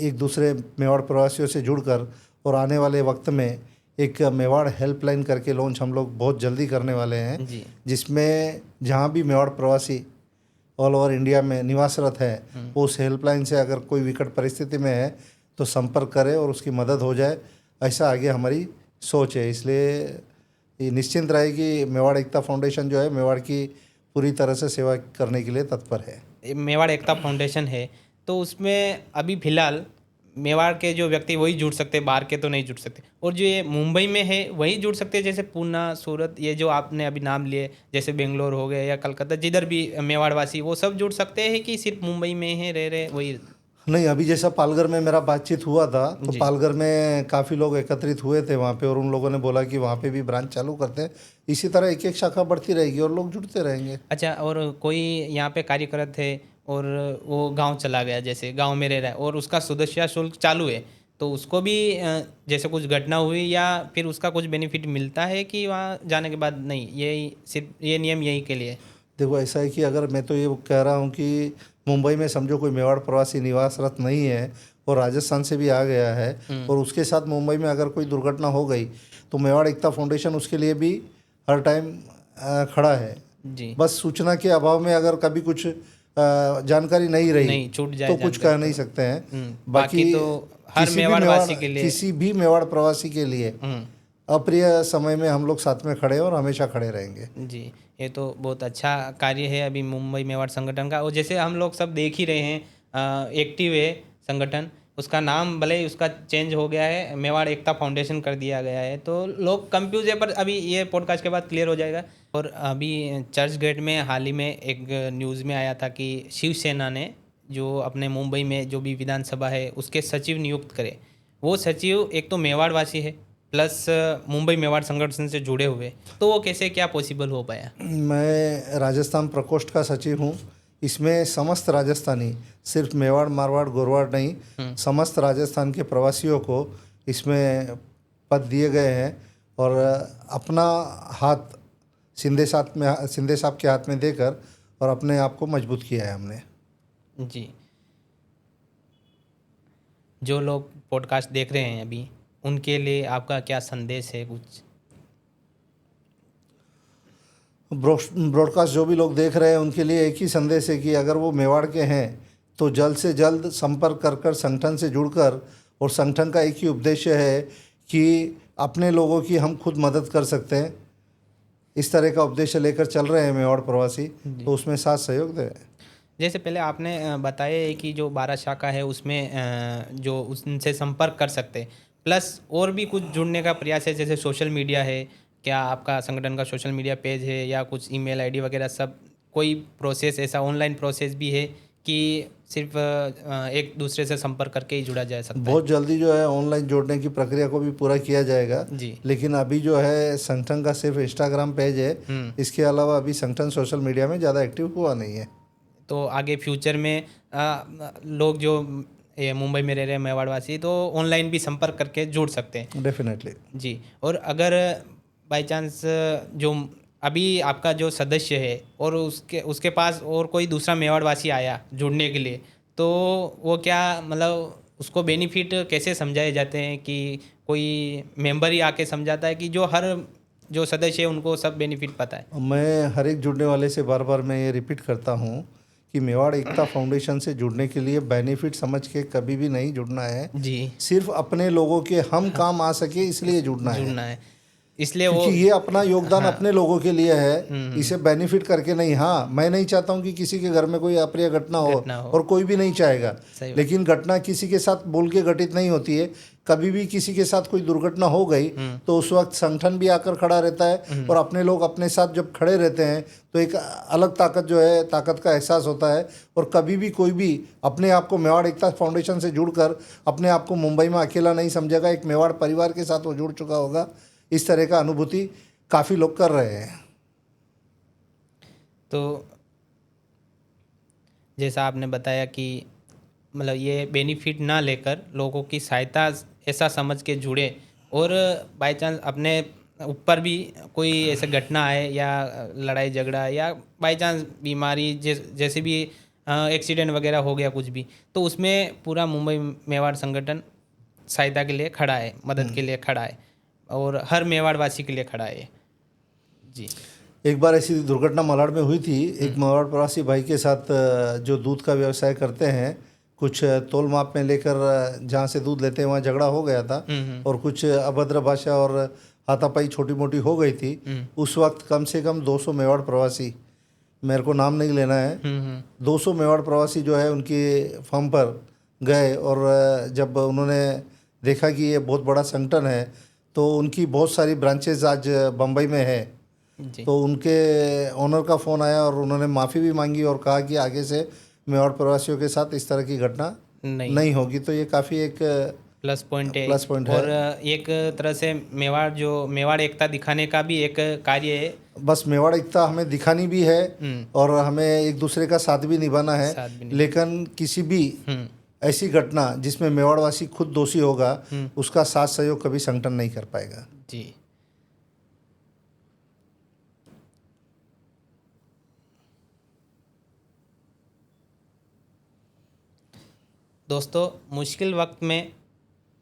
[SPEAKER 2] एक दूसरे मेवाड़ प्रवासियों से जुड़कर और आने वाले वक्त में एक मेवाड़ हेल्पलाइन करके लॉन्च हम लोग बहुत जल्दी करने वाले हैं,
[SPEAKER 1] जी।
[SPEAKER 2] जिसमें जहाँ भी मेवाड़ प्रवासी ऑल ओवर इंडिया में निवासरत है उस हेल्पलाइन से अगर कोई विकट परिस्थिति में है तो संपर्क करें और उसकी मदद हो जाए, ऐसा आगे हमारी सोच है। इसलिए ये निश्चिंत रहे कि मेवाड़ एकता फाउंडेशन जो है मेवाड़ की पूरी तरह से सेवा करने के लिए तत्पर है।
[SPEAKER 1] मेवाड़ एकता फाउंडेशन है, तो उसमें अभी फ़िलहाल मेवाड़ के जो व्यक्ति वही जुड़ सकते हैं, बाहर के तो नहीं जुड़ सकते। और जो ये मुंबई में है वही जुड़ सकते हैं, जैसे पूना, सूरत, ये जो आपने अभी नाम लिए, जैसे बेंगलोर हो गए या कलकत्ता, जिधर भी मेवाड़वासी वो सब जुड़ सकते हैं कि सिर्फ मुंबई में ही रह रहे वही?
[SPEAKER 2] नहीं, अभी जैसा पालघर में मेरा बातचीत हुआ था तो पालघर में काफ़ी लोग एकत्रित हुए थे वहाँ पे और उन लोगों ने बोला कि वहाँ पे भी ब्रांच चालू करते हैं। इसी तरह एक एक शाखा बढ़ती रहेगी और लोग जुड़ते रहेंगे।
[SPEAKER 1] अच्छा, और कोई यहाँ पे कार्यरत है और वो गांव चला गया, जैसे गांव में रह रहा है और उसका सदस्यता शुल्क चालू है, तो उसको भी जैसे कुछ घटना हुई या फिर उसका कुछ बेनिफिट मिलता है कि वहाँ जाने के बाद नहीं, यही सिर्फ ये नियम यही के लिए?
[SPEAKER 2] देखो, ऐसा है कि अगर मैं तो ये कह रहा हूँ कि मुंबई में समझो कोई मेवाड़ प्रवासी निवासरत नहीं है और राजस्थान से भी आ गया है और उसके साथ मुंबई में अगर कोई दुर्घटना हो गई तो मेवाड़ एकता फाउंडेशन उसके लिए भी हर टाइम खड़ा है।
[SPEAKER 1] जी।
[SPEAKER 2] बस सूचना के अभाव में अगर कभी कुछ जानकारी नहीं रही
[SPEAKER 1] छूट जाए
[SPEAKER 2] तो कुछ कह नहीं सकते हैं।
[SPEAKER 1] बाकी तो हर मेवाड़वासी के लिए,
[SPEAKER 2] किसी भी मेवाड़ प्रवासी के लिए अप्रिय समय में हम लोग साथ में खड़े हैं और हमेशा खड़े रहेंगे।
[SPEAKER 1] जी। ये तो बहुत अच्छा कार्य है अभी मुंबई मेवाड़ संगठन का। और जैसे हम लोग सब देख ही रहे हैं, एक्टिव है संगठन, उसका नाम भले ही उसका चेंज हो गया है, मेवाड़ एकता फाउंडेशन कर दिया गया है, तो लोग कंफ्यूज है, पर अभी ये पॉडकास्ट के बाद क्लियर हो जाएगा। और अभी चर्च गेट में हाल ही में एक न्यूज़ में आया था कि शिवसेना ने जो अपने मुंबई में जो भी विधानसभा है उसके सचिव नियुक्त करे, वो सचिव एक तो मेवाड़वासी है प्लस मुंबई मेवाड़ संगठन से जुड़े हुए, तो वो कैसे क्या पॉसिबल हो पाया?
[SPEAKER 2] मैं राजस्थान प्रकोष्ठ का सचिव हूँ। इसमें समस्त राजस्थानी, सिर्फ मेवाड़, मारवाड़, गोरवाड़ नहीं, समस्त राजस्थान के प्रवासियों को इसमें पद दिए गए हैं और अपना हाथ शिंदे साहब के हाथ में देकर और अपने आप को मजबूत किया है हमने।
[SPEAKER 1] जी। जो लोग पॉडकास्ट देख रहे हैं अभी, उनके लिए आपका क्या संदेश है कुछ?
[SPEAKER 2] ब्रॉडकास्ट जो भी लोग देख रहे हैं उनके लिए एक ही संदेश है कि अगर वो मेवाड़ के हैं तो जल्द से जल्द संपर्क कर कर संगठन से जुड़कर, और संगठन का एक ही उद्देश्य है कि अपने लोगों की हम खुद मदद कर सकते हैं, इस तरह का उद्देश्य लेकर चल रहे हैं मेवाड़ प्रवासी, तो उसमें साथ सहयोग दें।
[SPEAKER 1] जैसे पहले आपने बताया है कि जो 12 शाखा है उसमें जो उनसे संपर्क कर सकते हैं, प्लस और भी कुछ जुड़ने का प्रयास है, जैसे सोशल मीडिया है, क्या आपका संगठन का सोशल मीडिया पेज है या कुछ ईमेल आईडी वगैरह, सब कोई प्रोसेस ऐसा ऑनलाइन प्रोसेस भी है कि सिर्फ एक दूसरे से संपर्क करके ही जुड़ा जा सकता है?
[SPEAKER 2] बहुत जल्दी जो है ऑनलाइन जोड़ने की प्रक्रिया को भी पूरा किया जाएगा
[SPEAKER 1] जी।
[SPEAKER 2] लेकिन अभी जो है संगठन का सिर्फ इंस्टाग्राम पेज है, इसके अलावा अभी संगठन सोशल मीडिया में ज़्यादा एक्टिव हुआ नहीं है।
[SPEAKER 1] तो आगे फ्यूचर में लोग जो ये मुंबई में रह रहे हैं मेवाड़वासी, तो ऑनलाइन भी संपर्क करके जुड़ सकते हैं।
[SPEAKER 2] डेफिनेटली
[SPEAKER 1] जी। और अगर बाय चांस जो अभी आपका जो सदस्य है और उसके पास और कोई दूसरा मेवाड़वासी आया जुड़ने के लिए, तो वो क्या मतलब उसको बेनिफिट कैसे समझाए जाते हैं कि कोई मेंबर ही आके समझाता है कि जो हर जो सदस्य है उनको सब बेनिफिट पता है?
[SPEAKER 2] मैं हर एक जुड़ने वाले से बार बार मैं ये रिपीट करता हूँ कि मेवाड़ एकता फाउंडेशन से जुड़ने के लिए बेनिफिट समझ के कभी भी नहीं जुड़ना है
[SPEAKER 1] जी।
[SPEAKER 2] सिर्फ अपने लोगों के हम काम आ सके इसलिए जुड़ना है
[SPEAKER 1] इसलिए
[SPEAKER 2] क्योंकि ये अपना योगदान अपने लोगों के लिए है, इसे बेनिफिट करके नहीं। हाँ, मैं नहीं चाहता हूँ कि किसी के घर में कोई अप्रिय घटना हो और कोई भी नहीं चाहेगा, लेकिन घटना किसी के साथ बोल के घटित नहीं होती है। कभी भी किसी के साथ कोई दुर्घटना हो गई तो उस वक्त संगठन भी आकर खड़ा रहता है और अपने लोग अपने साथ जब खड़े रहते हैं तो एक अलग ताकत जो है, ताकत का एहसास होता है। और कभी भी कोई भी अपने आप को मेवाड़ एकता फाउंडेशन से जुड़कर अपने आप को मुंबई में अकेला नहीं समझेगा, एक मेवाड़ परिवार के साथ वो जुड़ चुका होगा। इस तरह का अनुभूति काफ़ी लोग कर रहे हैं।
[SPEAKER 1] तो जैसा आपने बताया कि मतलब ये बेनिफिट ना लेकर लोगों की सहायता ऐसा समझ के जुड़े, और बाय चांस अपने ऊपर भी कोई ऐसे घटना आए या लड़ाई झगड़ा या बाय चांस बीमारी जैसे भी एक्सीडेंट वगैरह हो गया कुछ भी, तो उसमें पूरा मुंबई मेवाड़ संगठन सहायता के लिए खड़ा है, मदद के लिए खड़ा है और हर मेवाड़वासी के लिए खड़ा है। जी।
[SPEAKER 2] एक बार ऐसी दुर्घटना मलाड में हुई थी। एक मेवाड़ प्रवासी भाई के साथ जो दूध का व्यवसाय करते हैं, कुछ तोल माप में लेकर जहाँ से दूध लेते हैं वहाँ झगड़ा हो गया था और कुछ अभद्र भाषा और हाथापाई छोटी मोटी हो गई थी। उस वक्त कम से कम 200 मेवाड़ प्रवासी, मेरे को नाम नहीं लेना है, 200 मेवाड़ प्रवासी जो है उनकी फर्म पर गए और जब उन्होंने देखा कि ये बहुत बड़ा संगठन है तो उनकी बहुत सारी ब्रांचेज आज बम्बई में है, तो उनके ओनर का फ़ोन आया और उन्होंने माफ़ी भी मांगी और कहा कि आगे से मेवाड़ प्रवासियों के साथ इस तरह की घटना नहीं होगी। तो ये काफ़ी एक
[SPEAKER 1] प्लस पॉइंट है।
[SPEAKER 2] और
[SPEAKER 1] एक तरह से मेवाड़ एकता दिखाने का भी एक कार्य है।
[SPEAKER 2] बस मेवाड़ एकता हमें दिखानी भी है और हमें एक दूसरे का साथ भी निभाना है, लेकिन किसी भी ऐसी घटना जिसमें मेवाड़वासी खुद दोषी होगा उसका साथ सहयोग कभी संगठन नहीं कर पाएगा।
[SPEAKER 1] जी। दोस्तों, मुश्किल वक्त में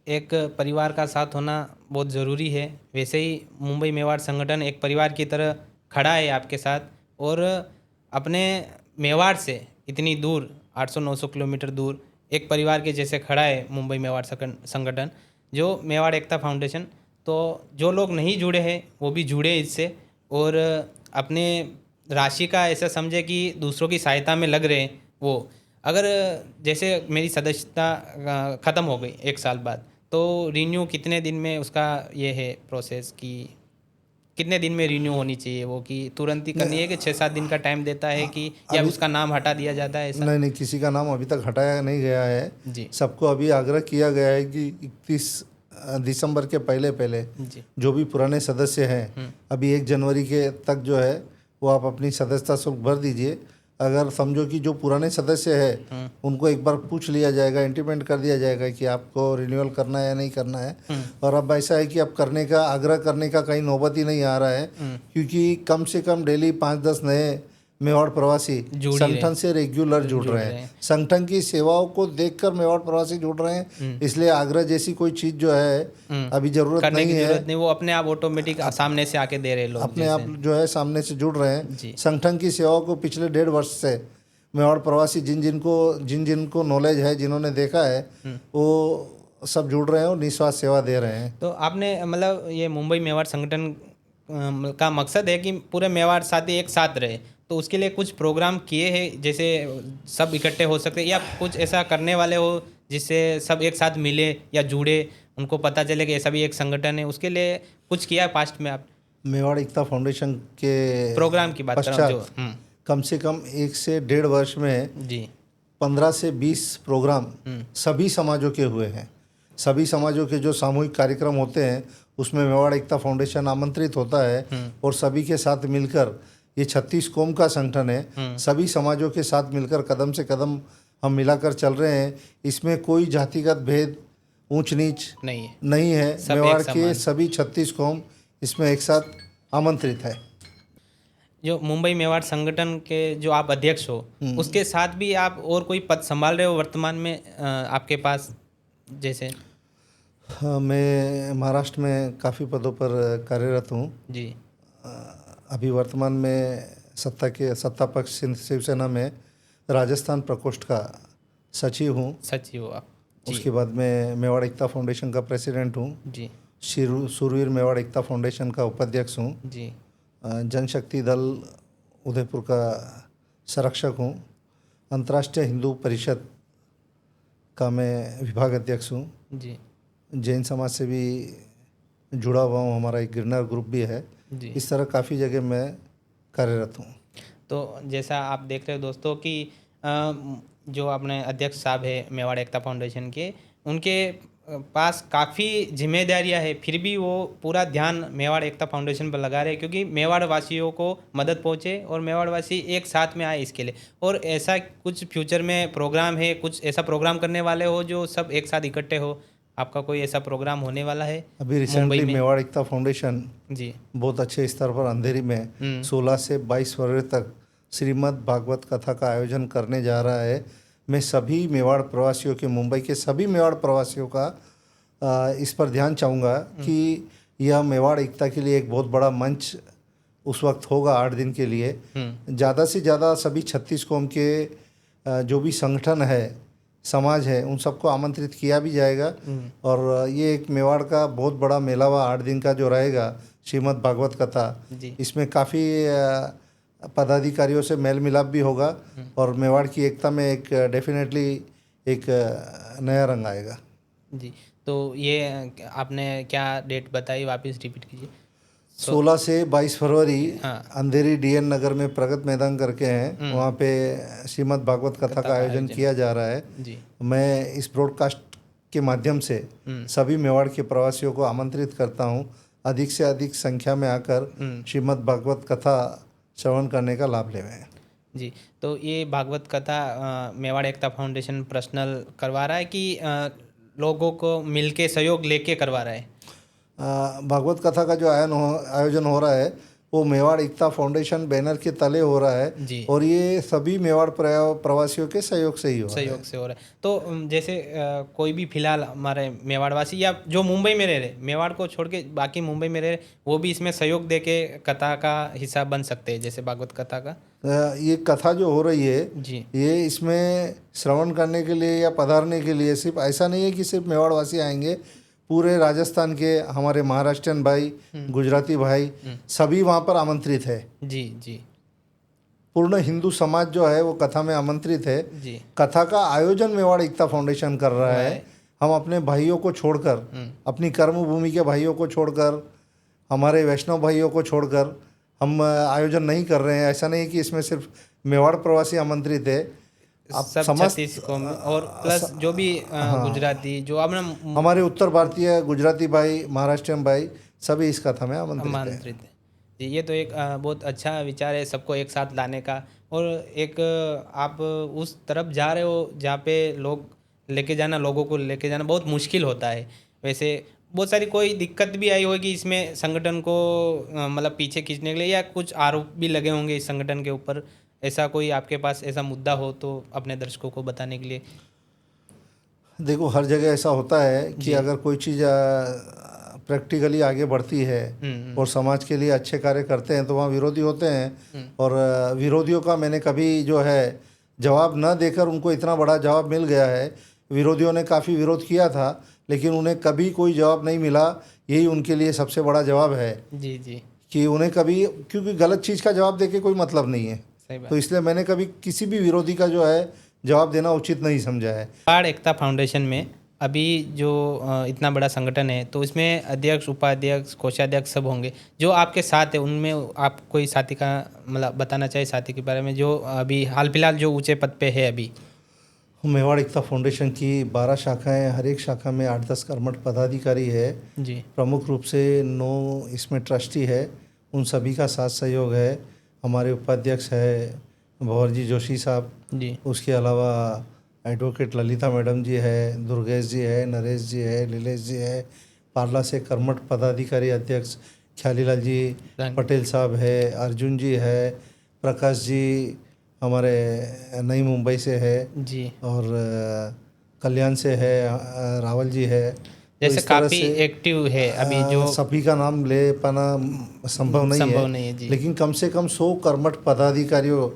[SPEAKER 1] एक परिवार का साथ होना बहुत ज़रूरी है। वैसे ही मुंबई मेवाड़ संगठन एक परिवार की तरह खड़ा है आपके साथ, और अपने मेवाड़ से इतनी दूर 800-900 किलोमीटर दूर एक परिवार के जैसे खड़ा है मुंबई मेवाड़ संगठन, जो मेवाड़ एकता फाउंडेशन। तो जो लोग नहीं जुड़े हैं वो भी जुड़े इससे, और अपने राशि का ऐसा समझे कि दूसरों की सहायता में लग रहे हैं। वो अगर जैसे मेरी सदस्यता ख़त्म हो गई 1 साल बाद, तो रिन्यू कितने दिन में उसका ये है प्रोसेस कि कितने दिन में रिन्यू होनी चाहिए वो, कि तुरंत ही करनी है कि 6-7 दिन का टाइम देता है कि या उसका नाम हटा दिया जाता है ऐसा?
[SPEAKER 2] नहीं, किसी का नाम अभी तक हटाया नहीं गया है
[SPEAKER 1] जी।
[SPEAKER 2] सबको अभी आग्रह किया गया है कि 31 दिसंबर के पहले जो भी पुराने सदस्य हैं अभी 1 जनवरी के तक जो है वो आप अपनी सदस्यता शुल्क भर दीजिए। अगर समझो कि जो पुराने सदस्य है उनको एक बार पूछ लिया जाएगा, इंटीमेट कर दिया जाएगा कि आपको रिन्यूअल करना है या नहीं करना है। और अब ऐसा है कि अब करने का आग्रह करने का कहीं नौबत ही नहीं आ रहा है, क्योंकि कम से कम डेली 5-10 नए मेवाड़ प्रवासी
[SPEAKER 1] जुड़ ही
[SPEAKER 2] संगठन से रेगुलर जुड़ रहे हैं। संगठन की सेवाओं को देखकर मेवाड़ प्रवासी जुड़ रहे हैं, इसलिए आग्रह जैसी कोई चीज़ जो है अभी ज़रूरत
[SPEAKER 1] करने
[SPEAKER 2] नहीं
[SPEAKER 1] की
[SPEAKER 2] है।
[SPEAKER 1] जरूरत नहीं, वो अपने आप ऑटोमेटिक सामने से आके दे रहे लोग
[SPEAKER 2] अपने आप जो है सामने से जुड़ रहे हैं।
[SPEAKER 1] जी।
[SPEAKER 2] संगठन की सेवाओं को पिछले 1.5 वर्ष से मेवाड़ प्रवासी जिन जिनको नॉलेज है, जिन्होंने देखा है, वो सब जुड़ रहे हैं और निस्वार्थ सेवा दे रहे हैं।
[SPEAKER 1] तो आपने मतलब ये मुंबई मेवाड़ संगठन का मकसद है कि पूरे मेवाड़ साथी एक साथ रहे, तो उसके लिए कुछ प्रोग्राम किए हैं जैसे सब इकट्ठे हो सकते, या कुछ ऐसा करने वाले हो जिससे सब एक साथ मिले या जुड़े, उनको पता चले कि ऐसा भी एक संगठन है, उसके लिए कुछ किया है पास्ट में आप?
[SPEAKER 2] मेवाड़ एकता फाउंडेशन के
[SPEAKER 1] प्रोग्राम की बात कर रहा हूँ जो
[SPEAKER 2] कम से कम 1 से 1.5 वर्ष में
[SPEAKER 1] जी
[SPEAKER 2] 15 से 20 प्रोग्राम सभी समाजों के हुए हैं। सभी समाजों के जो सामूहिक कार्यक्रम होते हैं उसमें मेवाड़ एकता फाउंडेशन आमंत्रित होता है और सभी के साथ मिलकर, ये 36 कौम का संगठन है, सभी समाजों के साथ मिलकर कदम से कदम हम मिलाकर चल रहे हैं। इसमें कोई जातिगत भेद, ऊंच नीच नहीं है। मेवाड़ के सभी 36 कौम इसमें एक साथ आमंत्रित है।
[SPEAKER 1] जो मुंबई मेवाड़ संगठन के जो आप अध्यक्ष हो, उसके साथ भी आप और कोई पद संभाल रहे हो वर्तमान में आपके पास? जैसे
[SPEAKER 2] हाँ, मैं महाराष्ट्र में काफ़ी पदों पर कार्यरत हूँ
[SPEAKER 1] जी।
[SPEAKER 2] अभी वर्तमान में सत्ता पक्ष शिवसेना में राजस्थान प्रकोष्ठ का सचिव हूँ।
[SPEAKER 1] सचिव हो आप?
[SPEAKER 2] उसके बाद में मेवाड़ एकता फाउंडेशन का प्रेसिडेंट हूँ
[SPEAKER 1] जी।
[SPEAKER 2] सूरवीर मेवाड़ एकता फाउंडेशन का उपाध्यक्ष हूँ
[SPEAKER 1] जी।
[SPEAKER 2] जनशक्ति दल उदयपुर का संरक्षक हूँ। अंतर्राष्ट्रीय हिंदू परिषद का मैं विभाग अध्यक्ष हूँ
[SPEAKER 1] जी।
[SPEAKER 2] जैन समाज से भी जुड़ा हुआ हूँ, हमारा एक गिरनार ग्रुप भी है
[SPEAKER 1] जी।
[SPEAKER 2] इस तरह काफ़ी जगह मैं कार्यरत हूँ।
[SPEAKER 1] तो जैसा आप देख रहे हो दोस्तों कि जो अपने अध्यक्ष साहब है मेवाड़ एकता फाउंडेशन के, उनके पास काफ़ी जिम्मेदारियां हैं, फिर भी वो पूरा ध्यान मेवाड़ एकता फाउंडेशन पर लगा रहे हैं, क्योंकि मेवाड़ वासियों को मदद पहुंचे और मेवाड़ वासी एक साथ में आए इसके लिए। और ऐसा कुछ फ्यूचर में प्रोग्राम है, कुछ ऐसा प्रोग्राम करने वाले हो जो सब एक साथ इकट्ठे हो? आपका कोई ऐसा प्रोग्राम होने वाला है?
[SPEAKER 2] अभी रिसेंटली मेवाड़ एकता फाउंडेशन
[SPEAKER 1] जी
[SPEAKER 2] बहुत अच्छे स्तर पर अंधेरी में 16 से 22 फरवरी तक श्रीमद् भागवत कथा का आयोजन करने जा रहा है। मैं सभी मेवाड़ प्रवासियों के, मुंबई के सभी मेवाड़ प्रवासियों का इस पर ध्यान चाहूँगा कि यह मेवाड़ एकता के लिए एक बहुत बड़ा मंच उस वक्त होगा 8 दिन के लिए। ज़्यादा से ज़्यादा सभी 36 कौम के जो भी संगठन है, समाज है, उन सबको आमंत्रित किया भी जाएगा। और ये एक मेवाड़ का बहुत बड़ा मेलावा 8 दिन का जो रहेगा श्रीमद् भागवत कथा, इसमें काफ़ी पदाधिकारियों से मेल मिलाप भी होगा और मेवाड़ की एकता में एक डेफिनेटली एक नया रंग आएगा।
[SPEAKER 1] जी। तो ये आपने क्या डेट बताई, वापस रिपीट कीजिए।
[SPEAKER 2] 16 से 22 फरवरी अंधेरी डीएन नगर में प्रगत मैदान करके हैं, वहाँ पे श्रीमद् भागवत कथा का आयोजन किया जा रहा है।
[SPEAKER 1] जी।
[SPEAKER 2] मैं इस ब्रॉडकास्ट के माध्यम से सभी मेवाड़ के प्रवासियों को आमंत्रित करता हूँ, अधिक से अधिक संख्या में आकर श्रीमद् भागवत कथा श्रवण करने का लाभ लेवें।
[SPEAKER 1] जी। तो ये भागवत कथा मेवाड़ एकता फाउंडेशन पर्सनल करवा रहा है कि लोगों को मिलके सहयोग लेके करवा रहा है?
[SPEAKER 2] भागवत कथा का जो आयोजन हो रहा है वो मेवाड़ एकता फाउंडेशन बैनर के तले हो रहा है
[SPEAKER 1] जी।
[SPEAKER 2] और ये सभी मेवाड़ प्रवासियों के सहयोग से ही हो रहा है।
[SPEAKER 1] से हो रहा है। तो जैसे कोई भी फिलहाल हमारे मेवाड़वासी या जो मुंबई में रह रहे, मेवाड़ को छोड़ के बाकी मुंबई में रह रहे, वो भी इसमें सहयोग दे के कथा का हिस्सा बन सकते हैं, जैसे भागवत कथा का?
[SPEAKER 2] ये कथा जो हो रही है
[SPEAKER 1] जी,
[SPEAKER 2] ये इसमें श्रवण करने के लिए या पधारने के लिए सिर्फ ऐसा नहीं है कि सिर्फ मेवाड़वासी आएंगे, पूरे राजस्थान के हमारे महाराष्ट्रियन भाई, गुजराती भाई सभी वहाँ पर आमंत्रित है।
[SPEAKER 1] जी जी।
[SPEAKER 2] पूर्ण हिंदू समाज जो है वो कथा में आमंत्रित है।
[SPEAKER 1] जी।
[SPEAKER 2] कथा का आयोजन मेवाड़ एकता फाउंडेशन कर रहा है। हम अपने भाइयों को छोड़कर, अपनी कर्मभूमि के भाइयों को छोड़कर, हमारे वैष्णव भाइयों को छोड़कर हम आयोजन नहीं कर रहे हैं। ऐसा नहीं कि इसमें सिर्फ मेवाड़ प्रवासी आमंत्रित है,
[SPEAKER 1] सब 36 कौम और प्लस जो भी गुजराती, जो अपना
[SPEAKER 2] हमारे उत्तर भारतीय गुजराती भाई, महाराष्ट्रियन भाई सभी इस कथा में आमंत्रित है।
[SPEAKER 1] जी, ये तो एक बहुत अच्छा विचार है सबको एक साथ लाने का। और एक आप उस तरफ जा रहे हो जहाँ पे लोगों को लेके जाना बहुत मुश्किल होता है। वैसे बहुत सारी कोई दिक्कत भी आई होगी इसमें संगठन को मतलब पीछे खींचने के लिए, या कुछ आरोप भी लगे होंगे इस संगठन के ऊपर, ऐसा कोई आपके पास ऐसा मुद्दा हो तो अपने दर्शकों को बताने के लिए।
[SPEAKER 2] देखो, हर जगह ऐसा होता है कि अगर कोई चीज़ प्रैक्टिकली आगे बढ़ती है और समाज के लिए अच्छे कार्य करते हैं तो वहाँ विरोधी होते हैं। और विरोधियों का मैंने कभी जो है जवाब न देकर, उनको इतना बड़ा जवाब मिल गया है। विरोधियों ने काफ़ी विरोध किया था लेकिन उन्हें कभी कोई जवाब नहीं मिला। यही उनके लिए सबसे बड़ा जवाब है
[SPEAKER 1] जी जी,
[SPEAKER 2] कि उन्हें कभी, क्योंकि गलत चीज़ का जवाब देके कोई मतलब नहीं है।
[SPEAKER 1] सही बात।
[SPEAKER 2] तो इसलिए मैंने कभी किसी भी विरोधी का जो है जवाब देना उचित नहीं समझा है।
[SPEAKER 1] मेवाड़ एकता फाउंडेशन में अभी जो इतना बड़ा संगठन है तो इसमें अध्यक्ष, उपाध्यक्ष, कोषाध्यक्ष सब होंगे। जो आपके साथ है उनमें आप कोई साथी का मतलब बताना चाहिए, साथी के बारे में जो अभी हाल फिलहाल जो ऊंचे पद पे है अभी।
[SPEAKER 2] मेवाड़ एकता फाउंडेशन की 12 शाखाएं, हर एक शाखा में 8-10 कर्मठ पदाधिकारी है
[SPEAKER 1] जी
[SPEAKER 2] प्रमुख रूप से 9 इसमें ट्रस्टी है। उन सभी का साथ सहयोग है। हमारे उपाध्यक्ष है भंवरजी जोशी साहब,
[SPEAKER 1] जी
[SPEAKER 2] उसके अलावा एडवोकेट ललिता मैडम जी है, दुर्गेश जी है, नरेश जी है, लीलेश जी है। पार्ला से कर्मठ पदाधिकारी अध्यक्ष ख्यालीलाल जी पटेल साहब है, अर्जुन जी है, प्रकाश जी हमारे नई मुंबई से है,
[SPEAKER 1] जी,
[SPEAKER 2] और कल्याण से है, रावल जी है।
[SPEAKER 1] जैसे
[SPEAKER 2] इस तरह
[SPEAKER 1] काफ़ी
[SPEAKER 2] से
[SPEAKER 1] एक्टिव है अभी जो
[SPEAKER 2] सभी का नाम ले पाना संभव नहीं है,
[SPEAKER 1] जी,
[SPEAKER 2] लेकिन कम से कम 100 कर्मठ पदाधिकारियों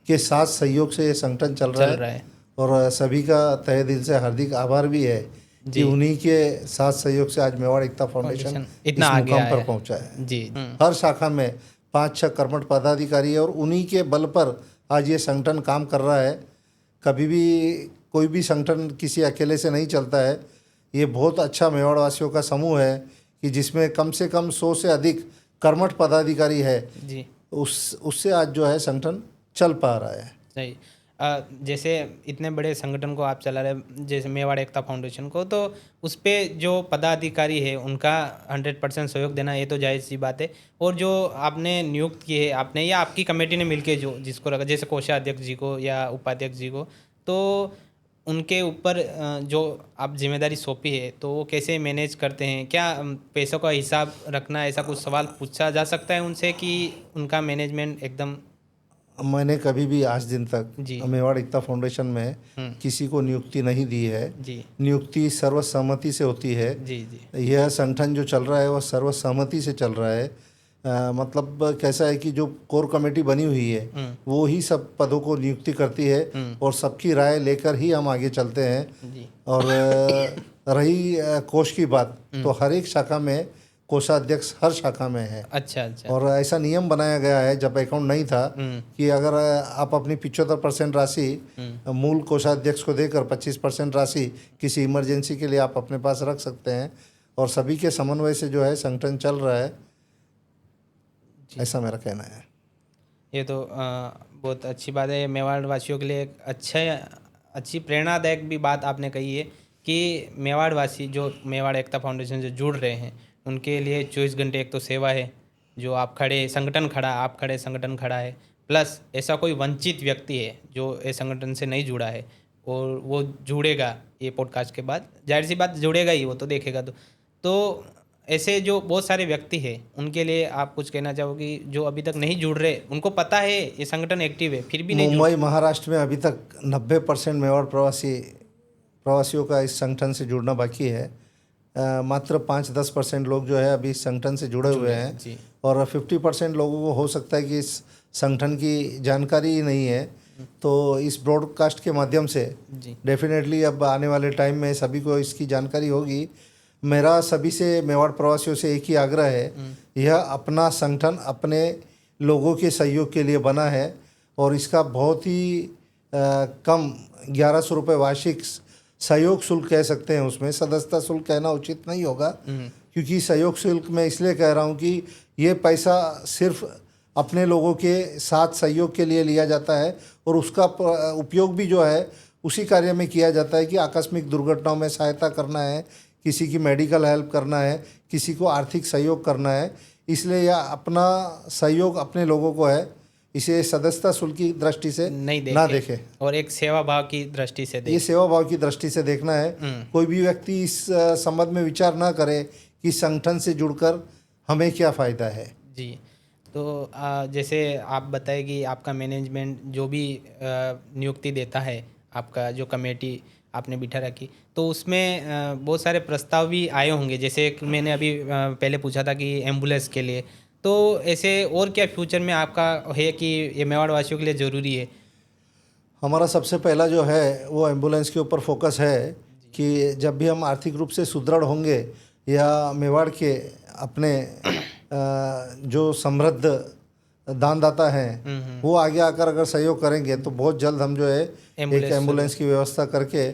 [SPEAKER 2] के साथ सहयोग से ये संगठन चल रहा है। और सभी का तहे दिल से हार्दिक आभार भी है कि उन्हीं के साथ सहयोग से आज मेवाड़ एकता फाउंडेशन
[SPEAKER 1] इतना
[SPEAKER 2] इस
[SPEAKER 1] आगे
[SPEAKER 2] मुकाम पर
[SPEAKER 1] आया
[SPEAKER 2] पहुंचा है।
[SPEAKER 1] जी।
[SPEAKER 2] हर शाखा में 5-6 कर्मठ पदाधिकारी है और उन्हीं के बल पर आज ये संगठन काम कर रहा है। कभी भी कोई भी संगठन किसी अकेले से नहीं चलता है। ये बहुत अच्छा मेवाड़ वासियों का समूह है कि जिसमें कम से कम 100 से अधिक कर्मठ पदाधिकारी है
[SPEAKER 1] जी।
[SPEAKER 2] उससे आज जो है संगठन चल पा रहा है।
[SPEAKER 1] सही। जैसे इतने बड़े संगठन को आप चला रहे, जैसे मेवाड़ एकता फाउंडेशन को, तो उस पर जो पदाधिकारी है उनका 100% सहयोग देना ये तो जायज़ सी बात है। और जो आपने नियुक्त किए है आपने या आपकी कमेटी ने मिलके जो जिसको रखा, जैसे कोषाध्यक्ष जी को या उपाध्यक्ष जी को, तो उनके ऊपर जो आप जिम्मेदारी सौंपी है तो वो कैसे मैनेज करते हैं? क्या पैसों का हिसाब रखना, ऐसा कुछ सवाल पूछा जा सकता है उनसे कि उनका मैनेजमेंट एकदम?
[SPEAKER 2] मैंने कभी भी आज दिन तक मेवाड़ एकता फाउंडेशन में किसी को नियुक्ति नहीं दी है
[SPEAKER 1] जी।
[SPEAKER 2] नियुक्ति सर्वसम्मति से होती है।
[SPEAKER 1] जी जी।
[SPEAKER 2] यह संगठन जो चल रहा है वह सर्वसम्मति से चल रहा है। मतलब कैसा है कि जो कोर कमेटी बनी हुई है वो ही सब पदों को नियुक्ति करती है और सबकी राय लेकर ही हम आगे चलते हैं
[SPEAKER 1] जी।
[SPEAKER 2] और रही कोष की बात, तो हर एक शाखा में कोषाध्यक्ष हर शाखा में है।
[SPEAKER 1] अच्छा अच्छा।
[SPEAKER 2] और ऐसा नियम बनाया गया है जब अकाउंट नहीं था कि अगर आप अपनी 75% राशि मूल कोषाध्यक्ष को देकर 25% राशि किसी इमरजेंसी के लिए आप अपने पास रख सकते हैं और सभी के समन्वय से जो है संगठन चल रहा है, ऐसा मेरा कहना है।
[SPEAKER 1] ये तो बहुत अच्छी बात है। मेवाड़ वासियों के लिए एक अच्छी प्रेरणादायक भी बात आपने कही है कि मेवाड़ वासी जो मेवाड़ एकता फाउंडेशन से जुड़ रहे हैं उनके लिए 24 घंटे एक तो सेवा है, जो आप खड़े संगठन खड़ा, आप खड़े संगठन खड़ा है, प्लस ऐसा कोई वंचित व्यक्ति है जो इस संगठन से नहीं जुड़ा है और वो जुड़ेगा ये पॉडकास्ट के बाद, जाहिर सी बात जुड़ेगा ही, वो तो देखेगा। तो ऐसे जो बहुत सारे व्यक्ति हैं उनके लिए आप कुछ कहना चाहोगे जो अभी तक नहीं जुड़ रहे, उनको पता है ये संगठन एक्टिव है फिर भी नहीं
[SPEAKER 2] मुंबई महाराष्ट्र में अभी तक 90% मेवाड़ प्रवासियों का इस संगठन से जुड़ना बाकी है। मात्र 5-10% लोग जो है अभी इस संगठन से जुड़े हुए हैं और 50% लोगों को हो सकता है कि इस संगठन की जानकारी ही नहीं है। तो इस ब्रॉडकास्ट के माध्यम से डेफिनेटली अब आने वाले टाइम में सभी को इसकी जानकारी होगी। मेरा सभी से मेवाड़ प्रवासियों से एक ही आग्रह है, यह अपना संगठन अपने लोगों के सहयोग के लिए बना है और इसका बहुत ही कम 1100 रुपये वार्षिक सहयोग शुल्क कह सकते हैं, उसमें सदस्यता शुल्क कहना उचित नहीं होगा क्योंकि सहयोग शुल्क मैं इसलिए कह रहा हूँ कि ये पैसा सिर्फ अपने लोगों के साथ सहयोग के लिए लिया जाता है और उसका उपयोग भी जो है उसी कार्य में किया जाता है कि आकस्मिक दुर्घटनाओं में सहायता करना है, किसी की मेडिकल हेल्प करना है, किसी को आर्थिक सहयोग करना है। इसलिए यह अपना सहयोग अपने लोगों को है, इसे सदस्यता शुल्क की दृष्टि से ना देखे
[SPEAKER 1] और एक सेवा भाव की दृष्टि से देखे।
[SPEAKER 2] ये सेवा भाव की दृष्टि से देखना है। कोई भी व्यक्ति इस संबंध में विचार ना करे कि संगठन से जुड़कर हमें क्या फ़ायदा है।
[SPEAKER 1] जी। तो जैसे आप बताए कि आपका मैनेजमेंट जो भी नियुक्ति देता है, आपका जो कमेटी आपने बिठा रखी, तो उसमें बहुत सारे प्रस्ताव भी आए होंगे। जैसे एक मैंने अभी पहले पूछा था कि एम्बुलेंस के लिए, तो ऐसे और क्या फ्यूचर में आपका है कि ये मेवाड़ वासियों के लिए ज़रूरी है?
[SPEAKER 2] हमारा सबसे पहला जो है वो एम्बुलेंस के ऊपर फोकस है कि जब भी हम आर्थिक रूप से सुदृढ़ होंगे या मेवाड़ के अपने जो समृद्ध दानदाता हैं वो आगे आकर अगर सहयोग करेंगे तो बहुत जल्द हम जो है एक एम्बुलेंस की व्यवस्था करके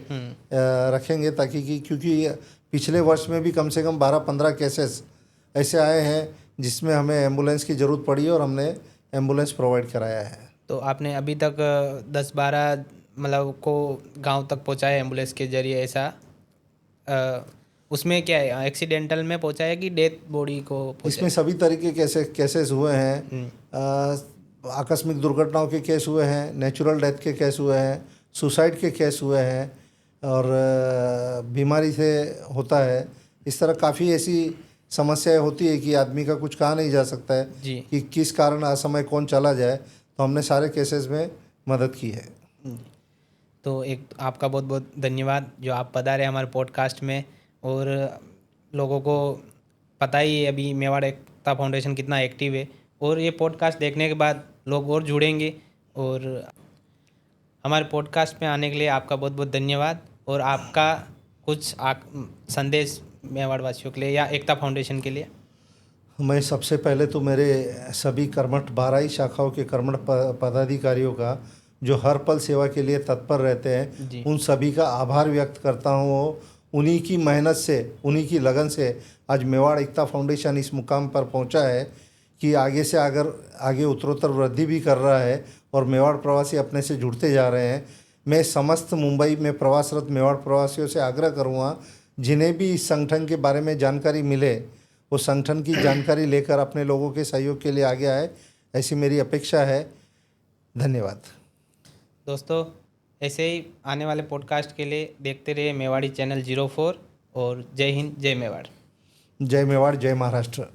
[SPEAKER 2] रखेंगे, ताकि क्योंकि पिछले वर्ष में भी कम से कम 12-15 केसेस ऐसे आए हैं जिसमें हमें एम्बुलेंस की ज़रूरत पड़ी और हमने एम्बुलेंस प्रोवाइड कराया है।
[SPEAKER 1] तो आपने अभी तक 10-12 मतलब को गांव तक पहुंचाया एम्बुलेंस के जरिए, ऐसा उसमें क्या है, एक्सीडेंटल में पहुंचाया कि डेथ बॉडी को पहुंचाया?
[SPEAKER 2] इसमें सभी तरीके केसेस हुए हैं। आकस्मिक दुर्घटनाओं के केस हुए हैं, नेचुरल डेथ के केस हुए हैं, सुसाइड के केस हुए हैं, और बीमारी से होता है। इस तरह काफ़ी ऐसी समस्याएं होती है कि आदमी का कुछ कहा नहीं जा सकता है कि किस कारण असमय कौन चला जाए, तो हमने सारे केसेस में मदद की है।
[SPEAKER 1] तो एक आपका बहुत बहुत धन्यवाद जो आप पधारे हमारे पॉडकास्ट में, और लोगों को पता ही है अभी मेवाड़ एकता फाउंडेशन कितना एक्टिव है, और ये पॉडकास्ट देखने के बाद लोग और जुड़ेंगे। और हमारे पॉडकास्ट में आने के लिए आपका बहुत बहुत धन्यवाद। और आपका कुछ संदेश मेवाड़ वासियों के लिए या एकता फाउंडेशन के लिए?
[SPEAKER 2] मैं सबसे पहले तो मेरे सभी कर्मठ 12 ही शाखाओं के कर्मठ पदाधिकारियों का जो हर पल सेवा के लिए तत्पर रहते हैं, उन सभी का आभार व्यक्त करता हूँ। उन्हीं की मेहनत से, उन्हीं की लगन से आज मेवाड़ एकता फाउंडेशन इस मुकाम पर पहुँचा है कि आगे से आगे उत्तरोत्तर वृद्धि भी कर रहा है और मेवाड़ प्रवासी अपने से जुड़ते जा रहे हैं। मैं समस्त मुंबई में प्रवासरत मेवाड़ प्रवासियों से आग्रह करूँगा, जिन्हें भी इस संगठन के बारे में जानकारी मिले वो संगठन की जानकारी लेकर अपने लोगों के सहयोग के लिए आगे आए, ऐसी मेरी अपेक्षा है। धन्यवाद
[SPEAKER 1] दोस्तों। ऐसे ही आने वाले पॉडकास्ट के लिए देखते रहिए मेवाड़ी चैनल 04। और जय हिंद, जय मेवाड़।
[SPEAKER 2] जय मेवाड़, जय महाराष्ट्र।